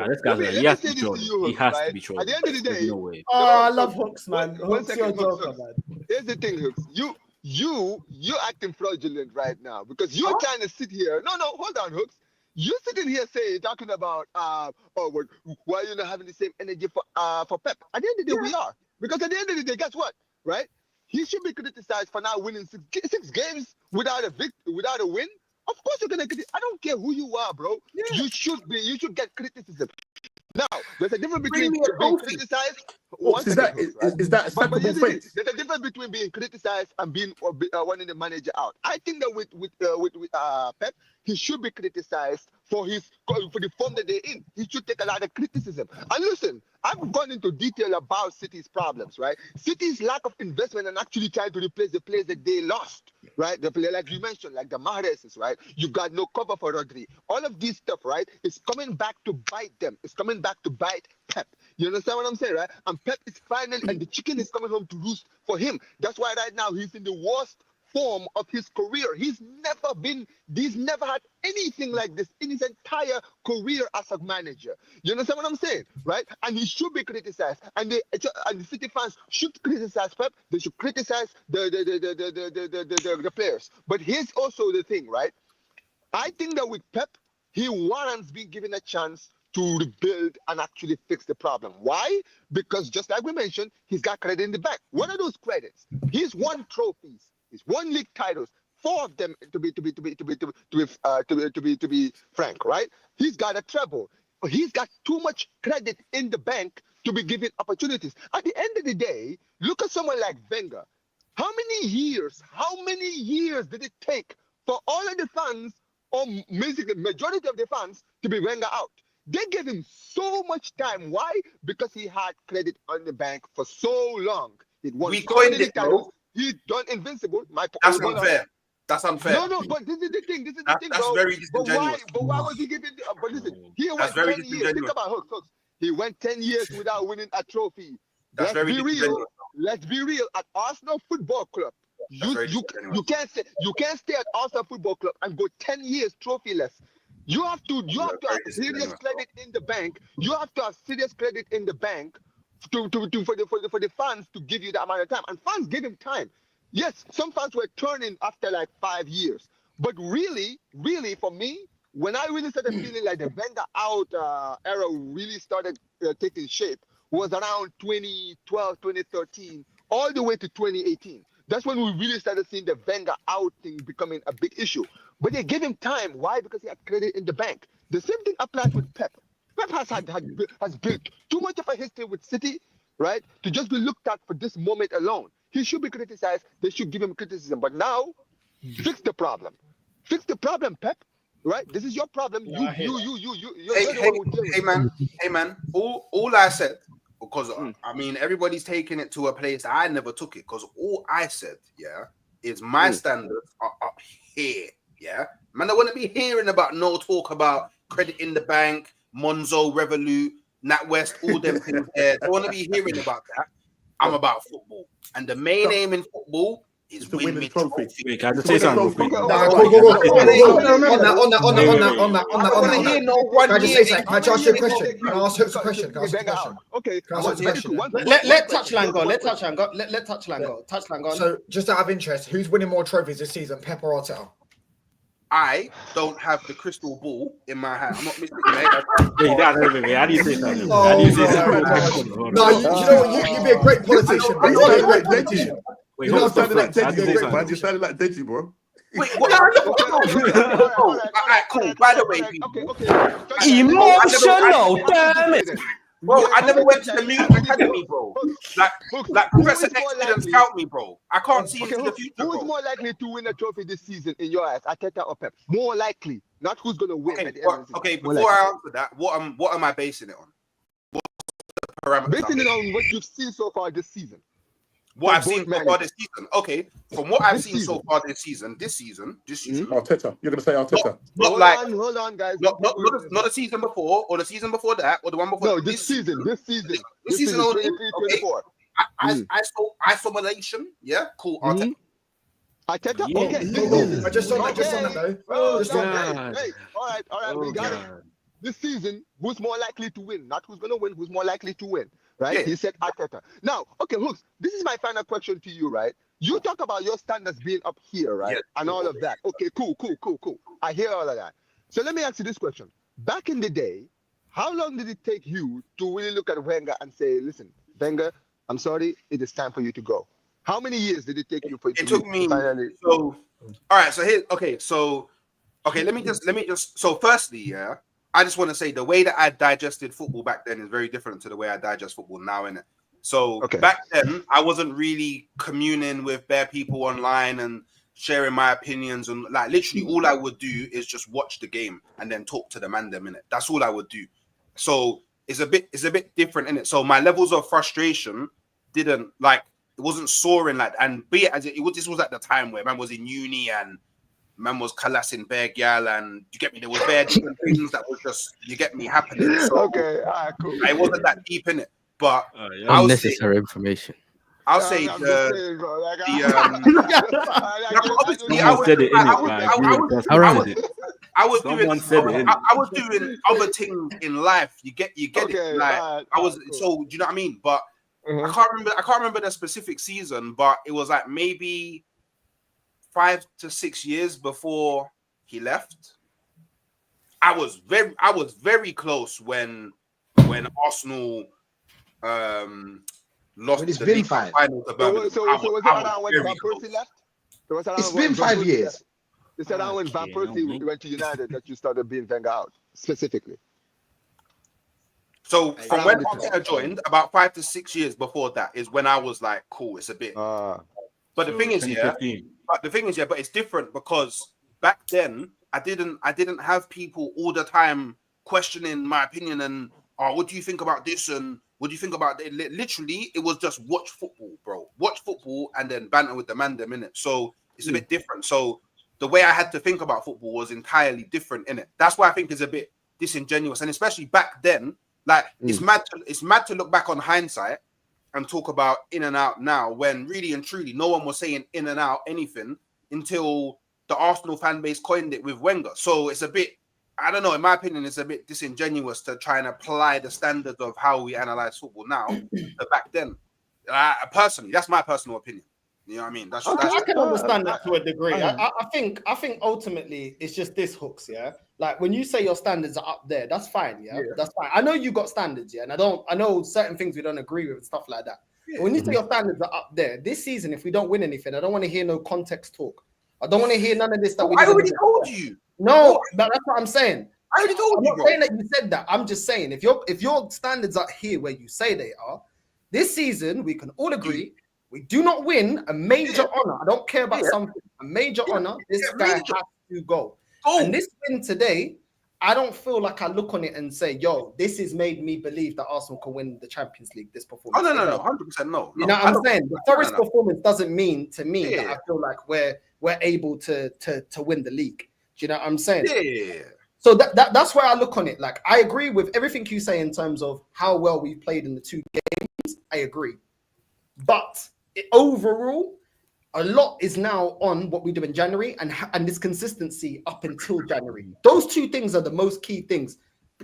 This guy's he has to be trolled. He has to be trolled. At the end of the day, no way. Oh, I love Hooks, man. One Hooks, you're a second, joker, Hooks. man. Here's the thing, Hooks. You're acting fraudulent right now because you're trying to sit here. No, hold on, Hooks. You're sitting here talking about why you're not having the same energy for Pep. At the end of the day, we are. Because at the end of the day, guess what? Right? He should be criticized for not winning six games without a win. Of course you're gonna criticize. I don't care who you are, bro. Yeah. You should get criticism. Now, there's a difference between being criticized. Is that a step There's a difference between being criticized and being wanting the manager out. I think that with Pep, he should be criticized for the form that they're in. He should take a lot of criticism. And listen, I've gone into detail about City's problems, right? City's lack of investment and actually trying to replace the players that they lost, right? The player like you mentioned, like the Mahrez's, right? You got no cover for Rodri. All of this stuff, right? It's coming back to bite them. It's coming back to bite Pep. You understand what I'm saying, right? And Pep is finally, and the chicken is coming home to roost for him. That's why right now he's in the worst form of his career. He's never had anything like this in his entire career as a manager. You understand what I'm saying, right? And he should be criticized. And the City fans should criticize Pep. They should criticize the players. But here's also the thing, right? I think that with Pep, he warrants being given a chance to rebuild and actually fix the problem. Why? Because just like we mentioned, he's got credit in the bank. What are those credits? He's won trophies. He's won league titles. 4 of them to be frank, right? He's got a treble. He's got too much credit in the bank to be given opportunities. At the end of the day, look at someone like Wenger. How many years did it take for all of the fans, or basically majority of the fans, to be Wenger out? They gave him so much time. Why? Because he had credit on the bank for so long. He'd won so many titles. He's done invincible. That's unfair. That's unfair. No, but this is the thing. That's bro. very disingenuous. But why was he giving? But listen, he went 10 years. Think about Hooks. He went 10 years without winning a trophy. Let's be real. At Arsenal Football Club, you can't stay at Arsenal Football Club and go 10 years trophyless. You have to have serious credit in the bank. You have to have serious credit in the bank for the fans to give you that amount of time. And fans give him time. Yes, some fans were turning after like 5 years. But really, for me, when I really started feeling like the Wenger out era really started taking shape was around 2012, 2013, all the way to 2018. That's when we really started seeing the Wenger out thing becoming a big issue. But they gave him time. Why? Because he had credit in the bank. The same thing applies with Pep. Pep has built too much of a history with City, right, to just be looked at for this moment alone. He should be criticized. They should give him criticism. But now, Fix the problem. Fix the problem, Pep. Right? This is your problem. Yeah, Hey man. All I said, because I mean, everybody's taking it to a place I never took it. Because all I said, is my standards are up here. Yeah, man, I want to be hearing about no talk about credit in the bank, Monzo, Revolut, NatWest, all them things there. I want to be hearing about that. I'm about football, and the main aim in football is to win the trophy. Wait, can I just say something? On that. I don't want to hear no one. Can I just say something? Can I ask you a question? Can I ask you a question? Okay. Let Touchline go. Let Touchline go. Let Touchline go. Touchline go. So, just out of interest, who's winning more trophies this season, Pep or Arteta? I don't have the crystal ball in my hand. I'm not missing it. Wait, how do you say something? No, you know what? You'd be a great politician. You'd be a great politician. Wait, You sounded like Deji, man. You sounded like Deji, bro. Wait, what? Alright, cool. By the way, Emotional, damn it. Bro, I never went to the music academy, bro. Like Professor X didn't scout me, bro. I can't see into the future, bro. Who's more likely to win a trophy this season in your eyes, Arteta or Pep? More likely, not who's going to win. Okay, before I answer that, what am I basing it on? What's the parameters? Basing it on what you've seen so far this season. What I've seen so far this season. Okay, from what I've seen so far this season. Arteta. You're going to say Arteta. Hold on, guys. Not the season before, or the season before that, or the one before. No, this season. This season only. 23-24. Isolation. Yeah, cool. Arteta. Arteta. Yeah. Okay. Just on that though. All right. We got it. This season, who's more likely to win? Not who's going to win. Who's more likely to win? Right? Yeah. He said Arteta. Now, okay, look, this is my final question to you, right? You talk about your standards being up here, right? Yeah. And all of that. Okay, cool. I hear all of that. So let me ask you this question. Back in the day, how long did it take you to really look at Wenger and say, listen, Wenger, I'm sorry, it is time for you to go? How many years did it take you for it? It took me finally? So all right, so here, let me just so firstly, I just want to say the way that I digested football back then is very different to the way I digest football now, innit? So back then, I wasn't really communing with bare people online and sharing my opinions, and like literally all I would do is just watch the game and then talk to the man them, innit? That's all I would do. So it's a bit different, innit? So my levels of frustration it wasn't soaring like, and be it as this was at the time where man was in uni and man was calassing bare gal, and you get me, there was bare different things that was just, you get me, happening. So okay, all right, cool. It wasn't that deep in it, but unnecessary information. I'll say Someone said it. I was doing other things in life. You get it. Like I was. So do you know what I mean? But I can't remember the specific season, but it was like maybe 5 to 6 years before he left. I was very close when Arsenal lost it's been 5. So was it around when Van Persie left? It's been 5 years. It's around when Van Persie went to United that you started being Wenger out, specifically. So from when Arteta joined, about 5 to 6 years before that is when I was like, cool, it's a bit. But the thing is, but it's different because back then I didn't have people all the time questioning my opinion and what do you think about this and what do you think about it? Literally, it was just watch football, bro. Watch football and then banter with the man them, innit? So it's a bit different. So the way I had to think about football was entirely different, innit? That's why I think it's a bit disingenuous, and especially back then. Like it's mad to look back on hindsight and talk about in and out now, when really and truly no one was saying in and out anything until the Arsenal fan base coined it with Wenger. So it's a bit, I don't know, in my opinion, it's a bit disingenuous to try and apply the standards of how we analyze football now to back then. Personally, that's my personal opinion. You know what I mean? I can understand that to a degree. I think ultimately it's just this, Hooks, yeah? Like when you say your standards are up there, that's fine, yeah? That's fine. I know you got standards, yeah, and I know certain things we don't agree with and stuff like that. But when you say your standards are up there, this season, if we don't win anything, I don't want to hear no context talk. I don't want to hear none of this that we. I already told you. No, that's what I'm saying. I already told you. I'm not saying that you said that. I'm just saying if your standards are here where you say they are, this season we can all agree we do not win a major honor. I don't care about something. A major honor. This guy has to go. And this win today, I don't feel like I look on it and say, yo, this has made me believe that Arsenal can win the Champions League, this performance. Oh, no, 100% no. You know what I'm saying? The Forest performance doesn't mean to me that I feel like we're able to win the league. Do you know what I'm saying? Yeah. So that's where I look on it. Like, I agree with everything you say in terms of how well we've played in the 2 games. I agree. But overall, a lot is now on what we do in January and this consistency up until January. Those 2 things are the most key things.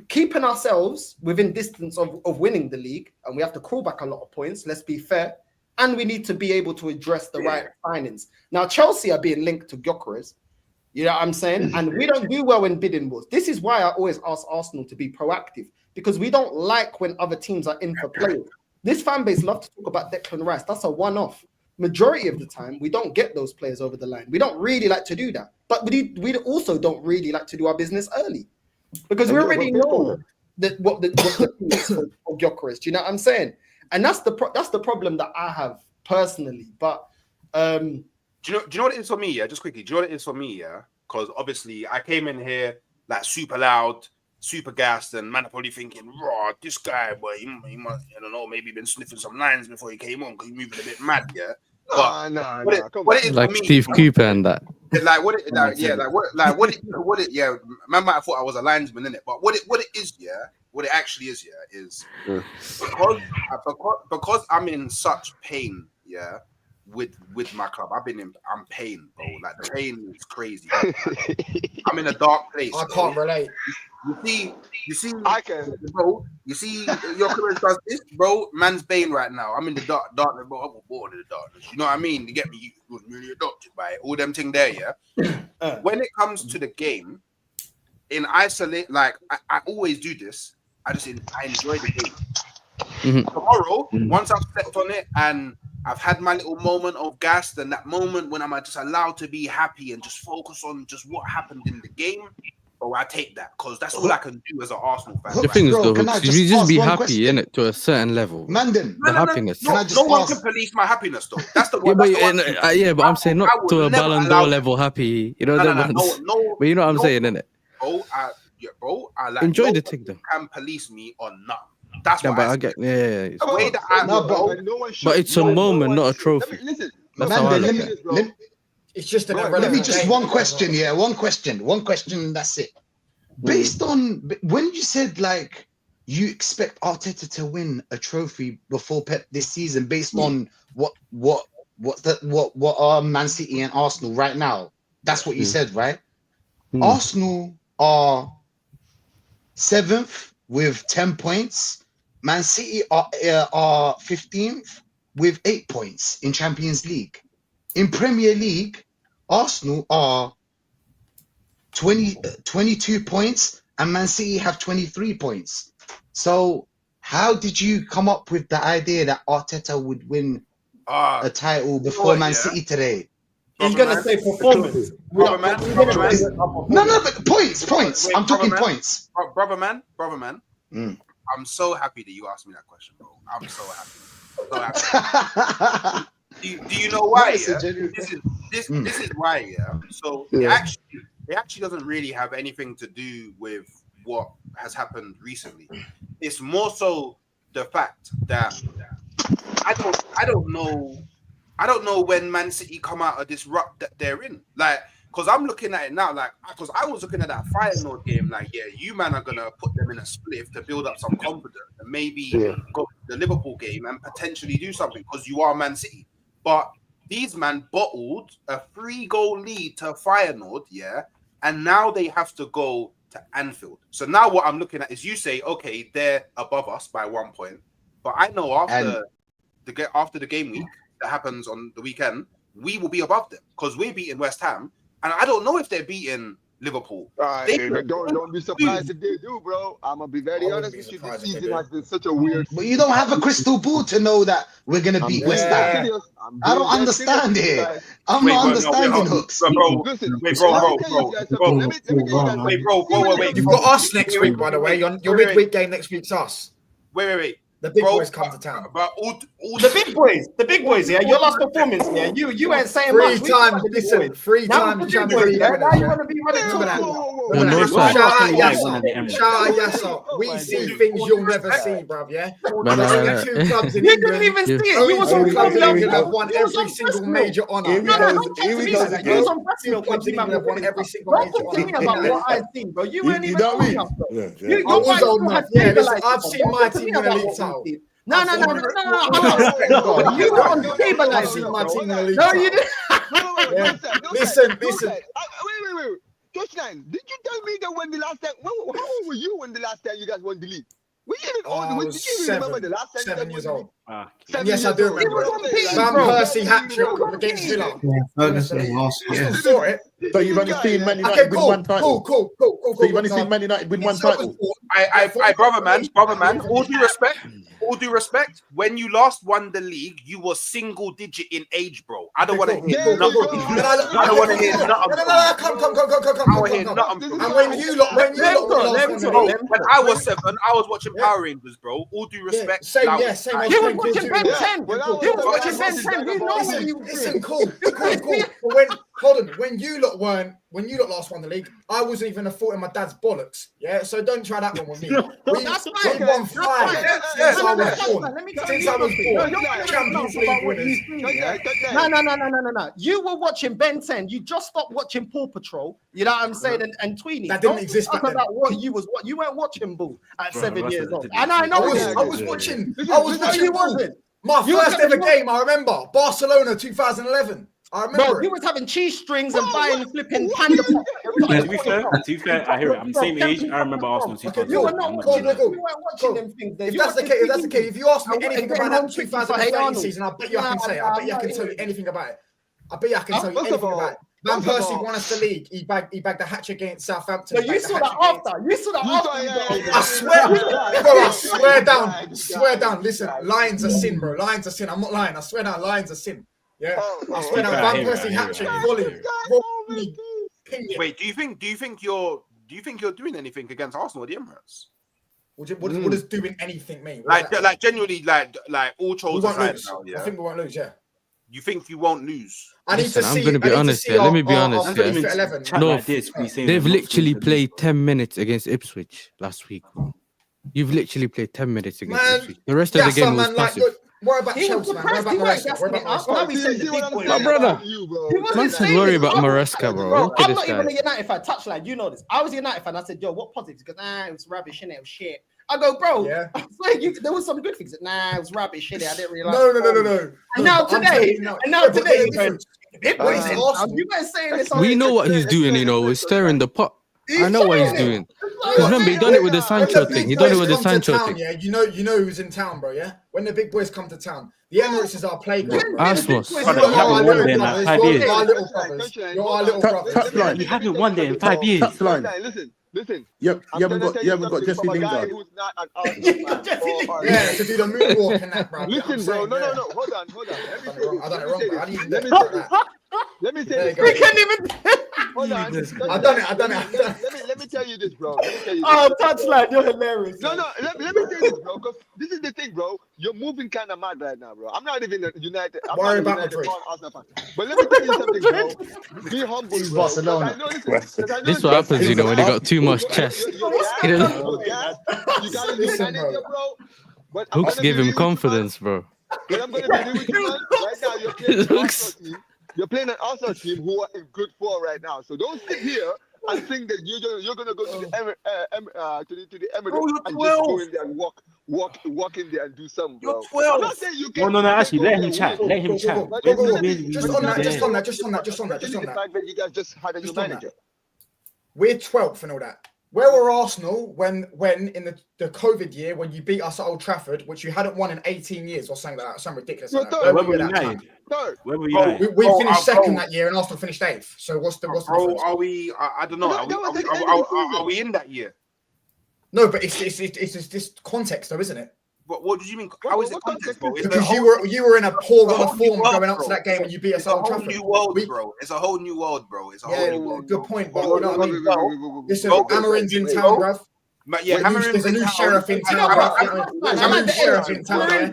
Keeping ourselves within distance of winning the league, and we have to crawl back a lot of points, let's be fair. And we need to be able to address the right signings. Now, Chelsea are being linked to Gyökeres. You know what I'm saying? And we don't do well in bidding wars. This is why I always ask Arsenal to be proactive, because we don't like when other teams are in for players. This fan base loves to talk about Declan Rice. That's a one-off. Majority of the time, we don't get those players over the line. We don't really like to do that. But we also don't really like to do our business early, because we already know what the thing is for Gyökeres. Do you know what I'm saying? And that's the problem that I have personally. But do you know what it is for me? Yeah, just quickly. Do you know what it is for me? Yeah, because obviously I came in here like super loud, super gassed, and man, I'm probably thinking, "Raw, this guy, boy, he must, I don't know, maybe been sniffing some lines before he came on because he's moving a bit mad." Yeah, no. What it is like for me, Steve Cooper and that. Like what it, yeah. Man might have thought I was a linesman in it, but what it is, yeah, what it actually is, yeah, is because I'm in such pain, yeah, with my club. I'm pain, bro. Like the pain is crazy. I'm in a dark place. I can't relate. You see, I can, bro. You see, your career does this, bro. Man's bane right now. I'm in the darkness, bro. I was born in the darkness. You know what I mean? You get me? You was really adopted by it. All them thing there, yeah. When it comes to the game, in isolate, like I always do this. I enjoy the game. Tomorrow, once I've slept on it and I've had my little moment of gas, and that moment when I'm just allowed to be happy and just focus on just what happened in the game. Oh, I take that because that's all I can do as an Arsenal fan. The thing is, though, you just be happy in it to a certain level. Mandem, the happiness. No one can police my happiness, though. That's the one. But I'm saying not to a Ballon d'Or level happy. You know, no. But you know what I'm saying, innit? Bro, I like enjoy the thing, though. Can police me or not? That's what I get. Yeah. The way that I but it's a moment, not a trophy. Listen, it's just an let me just one question, yeah. One question, and that's it. Based on when you said like you expect Arteta to win a trophy before Pep this season, based on what are Man City and Arsenal right now? That's what you said, right? Arsenal are 7th with 10 points. Man City are 15th with 8 points in Champions League. In Premier League, Arsenal are 22 points and Man City have 23 points. So how did you come up with the idea that Arteta would win a title before Man City today? He's going to say performance. No, but points. I'm talking points. Brother man. I'm so happy that you asked me that question, bro. I'm so happy. Do you know why? Yeah? This is why, yeah. So it actually doesn't really have anything to do with what has happened recently. It's more so the fact that I don't know when Man City come out of this rut that they're in. Like, because I'm looking at it now, like, because I was looking at that Feyenoord game, like, yeah, you man are gonna put them in a spliff to build up some confidence and maybe go to the Liverpool game and potentially do something because you are Man City. But these man bottled a 3-goal lead to Feyenoord, yeah, and now they have to go to Anfield. So now what I'm looking at is you say, okay, they're above us by 1 point, but I know after the game week that happens on the weekend, we will be above them because we're beating West Ham, and I don't know if they're beating Liverpool. Don't be surprised if they do, bro. I'm gonna be very honest with you. This season has been such a weird. But you don't have a crystal ball to know that we're gonna beat West Ham. I don't understand it. I'm not understanding hooks. You've got us next week, by the way. Your midweek game next week's us. Wait. The big bro, boys come to town. But all The big boys, yeah. Your last performance, yeah. You ain't saying much. Three times Champions League. Now you want to be running to that. Shout out Yasser. We see things you'll never see, bruv. Yeah. Two clubs in You England. didn't even see it. Only You was two on clubs in breast England have milk. won You was every on single breast milk. major honour. You was on breast milk. Clubs in England have won every single Don't major talk to me honour. about what I've seen, bro. You weren't You even know what I mean? old enough, bro. Yeah, yeah. I was old enough. Yeah, listen, I've seen my team win a league title. No. You were on I've seen my team win a league No, title. you didn't. Listen. Wait. Touchline, did you tell me that when the last time? How old were you when the last time you guys won the league? Were you even old? I Did was you remember the last time? 7 years old. 7 Yes, I years do old. remember. Van Persie hat-trick against Villa. Ferguson I still saw it. So you've only seen Man United Okay, win one title. cool. So you've only seen Man United win one title. brother man, all due respect, when you last won the league, you were single digit in age, bro. I don't want to hear nothing. I don't want to hear nothing. No, come. And when you lot won the league, When I was 7, I was watching Power Rangers, bro. All due respect. same. He was watching Ben 10. He was watching Ben 10. You know what you Listen, cool. But when you lot last won the league, I wasn't even a thought in my dad's bollocks. Yeah, so don't try that one with me. That's fine. We won 5 since I was born. Let me tell Since you I was something. born, You're Champions League winners. No. You were watching Ben 10. You just stopped watching Paw Patrol. You know what I'm saying? And Tweenie. That didn't exist Talk back then. about what you weren't watching Bull at 7 years old. I was watching. You wasn't. My first ever game, I remember. Barcelona 2011. I remember. Bro, you was having cheese strings and buying flipping panda pops. To be fair, I hear it. I'm the same age. I remember Arsenal 2000. You were not watching them. You weren't watching them things. If that's the case, if you ask me anything about that 2013 season, I bet you I can say it. I bet you I can tell you anything about it. I bet you I can tell you anything about it. Van Persie won us the league. He bagged the hat-trick against Southampton. So you saw that after. I swear down. Listen, lions are sin, bro. Lions are sin. I'm not lying. I swear down, lions are sin. Yeah, I swear down. Van Persie hat-trick, volley. Wait, do you think you're doing anything against Arsenal at the Emirates? What does doing anything mean? Like genuinely, like all trolls aside now, I think we won't lose. Yeah. You think you won't lose? Listen, I'm going to be honest here. Let me be honest here. No, they've literally played 10 minutes against Ipswich last week. You've literally played 10 minutes against Ipswich. The rest of the game was passive. Worry about Chelsea, man. Worry about Maresca. My brother. Man said worry about Maresca, bro. I'm not even a United fan. Touchline, you know this. I was a United fan. I said, yo, what positives? Because it was rubbish, innit? It was shit. I go, bro. Yeah. There was some good things. Nah, it was rubbish, innit? I didn't realize. No. And now today, you guys saying this. We know what he's doing, He's stirring the pot. I know what he's doing. Because remember, he done it with the Sancho thing. He done it with the Sancho thing. Yeah, you know who's in town, bro. Yeah, when the big boys come to town, the Emirates is our playground. Arsenal. You haven't won there in like 5 years. You're our little brothers. You haven't won there in 5 years. Listen. You haven't got Jesse Lingard. Yeah, to do the moonwalk and that, bro. Listen, bro. No. Hold on. I done it wrong, bro. I didn't even do that. Let me say this. We can't even. Hold on. I done it. Let me tell you this, bro. Touchline, you're hilarious. No. Let me say this, bro. Because this is the thing, bro. You're moving kind of mad right now, bro. I'm not even United. I'm Worry not about United Arsenal fan. But let me tell you something, bro. Be humble, bro. Barcelona. This is what happens, when they got too much chest. You gotta be manager, bro. Hooks give him confidence, bro. But I'm gonna be real with you, man. Right now, you're playing an Arsenal team who are in good form right now. So don't sit here and think that you're gonna go to the Emirates and just go in there and walk in there and do something, bro. I'm not saying you can. No. Actually, let him chat. Just on that. The fact that you guys just had a new manager. We're 12th and all that. Where were Arsenal when in the COVID year when you beat us at Old Trafford, which you hadn't won in 18 years or something like that, something ridiculous. Like that. Where were United? We finished second that year and Arsenal finished 8th. So what's the difference? Are we? I don't know. Are we in that year? No, but it's this context though, isn't it? But what do you mean? How is it context, bro? Because you were in a poor run of form going up to that game and you beat us at Old Trafford. It's a whole new world, bro. It's a whole new world, bro. It's a whole new world. Good point, bro. You know what I mean? Listen, Amarin's in town, bruv. But yeah, there's a new sheriff in town. There's a new sheriff in town.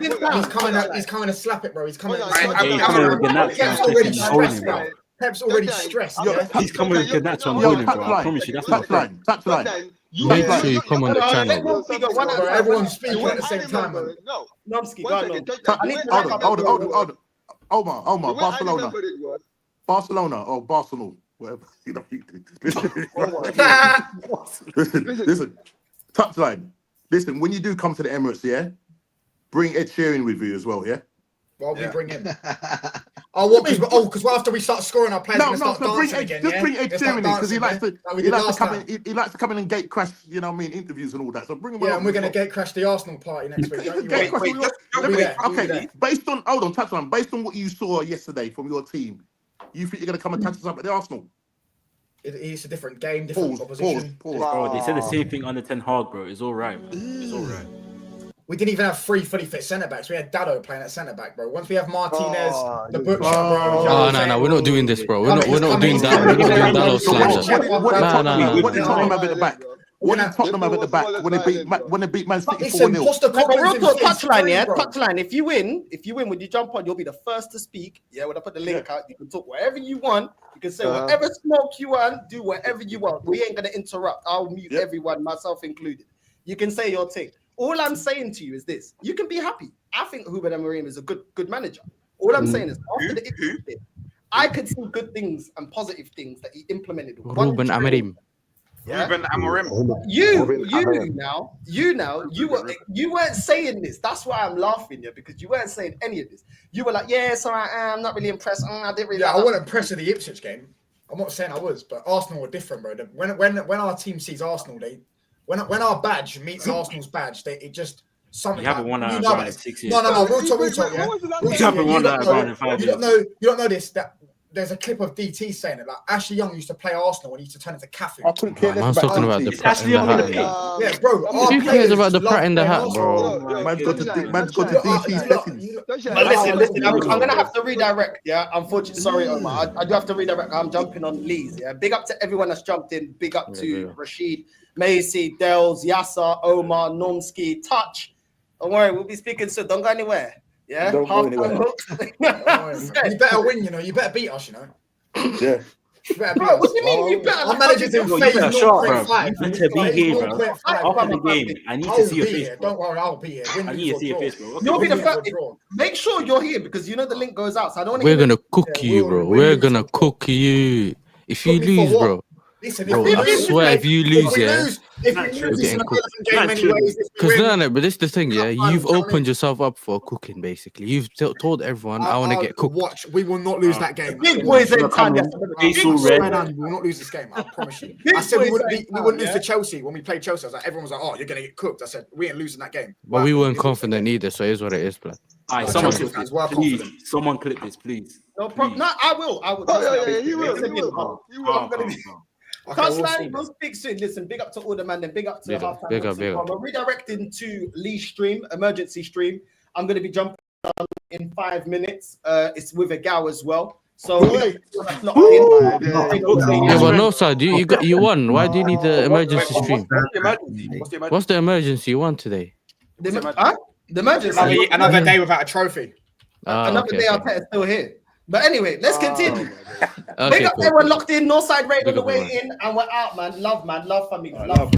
He's coming to slap it, bro. He's coming. Pep's already stressed, bro. Pep's already stressed. He's coming with Ganats on bowling, bro. I promise you, that's not fair. Touchline. Make sure you come on the channel. Everyone's speaking at the same time, man. No. Normski, go on. Hold on. Omar, Barcelona or Barcelona, whatever. Listen. Touchline. Listen, when you do come to the Emirates, yeah, bring Ed Sheeran with you as well, yeah? Well, we bring him. Because after we start scoring, our players start dancing again. Just bring Ed Sheeran in because he likes to come in and gate crash, you know what I mean, interviews and all that. So bring him. Yeah, and we're gonna gate crash the Arsenal party next week. Based on what you saw yesterday from your team, you think you're gonna come and touch us up at the Arsenal? It's a different game, different opposition. Bro, they said the same thing under Ten Hag, bro. It's all right. It's all right. We didn't even have 3 fully fit centre backs. We had Dado playing at centre back, bro. Once we have Martinez, the butcher, bro. No, we're not doing this, bro. We're not doing that. We're not doing Dado slander. What did Tottenham have at the back? What did Tottenham have at the back when they beat Man City 4-0? Touchline, yeah. Touchline. If you win, when you jump on, you'll be the first to speak. Yeah, when I put the link out, you can talk whatever you want. You can say whatever smoke you want, do whatever you want. We ain't gonna interrupt. I'll mute everyone, myself included. You can say your thing. All I'm saying to you is this: you can be happy. I think Ruben Amorim is a good manager. All I'm saying is after the Ipswich bit, I could see good things and positive things that he implemented. Ruben Amorim. Yeah? Ruben Amorim. You weren't saying this. That's why I'm laughing, yeah, because you weren't saying any of this. You were like, yeah, so I'm not really impressed. I didn't really. Yeah, I wasn't impressed with the Ipswich game. I'm not saying I was, but Arsenal were different, bro. When our team sees Arsenal, when our badge meets Arsenal's badge, it just something. You haven't won that in 6 years. No. We'll talk. Yeah. You haven't won that in 5 years. You don't know this. That there's a clip of DT saying it. Like Ashley Young used to play Arsenal when he used to turn into Cafu. I was talking about the Pratt in the hat. Yeah, bro. Who cares about the Pratt in the hat, bro? Man's got to DT settings. But listen. I'm gonna have to redirect. Yeah, unfortunately, sorry, Omar. I do have to redirect. I'm jumping on Lee's. Yeah, big up to everyone that's jumped in. Big up to Rashid, Macy, Dels, Yasser, Omar, Normski, Touch. Don't worry, we'll be speaking soon. Don't go anywhere. Yeah, don't go anywhere. You better win, you know. You better beat us, you know. Yeah. You better beat us. What do you mean? You better. Our manager's in phase 0.5. You need to be here, bro. After the game, I need to see your face, bro. Don't worry, I'll be here. I need to see your face, bro. You'll be the first. Make sure you're here because you know the link goes out. So I don't want to. We're gonna cook you, bro. We're gonna cook you. If you lose, bro. Listen, bro, I swear, if you lose, if we lose, it's another game anyways. Because but this is the thing, yeah. You've opened yourself up for cooking, basically. You've told everyone, I want to get cooked. Watch, we will not lose that game. Big boys in time. We will not lose this game. I promise you. I said we wouldn't lose to Chelsea when we played Chelsea. I was like, everyone was like, "Oh, you're gonna get cooked." I said, "We ain't losing that game." But we weren't confident either, so it is what it is, blood. Alright, someone clip this, please. Someone clip this, please. No, I will. Oh, yeah, you will. Touchline, we'll speak soon. Listen, big up to all the man, then big up to halftime. Big up. We're redirecting to Lee's stream, emergency stream. I'm going to be jumping on in 5 minutes. It's with a gal as well. So yeah, but no, sir, you won. Why do you need the emergency stream? What's the emergency you want today? The emergency. Another day without a trophy. Another day Arteta's still here. But anyway, let's continue. Big up everyone locked in, Northside Radio on the way in, and we're out, man. Love, family. Love.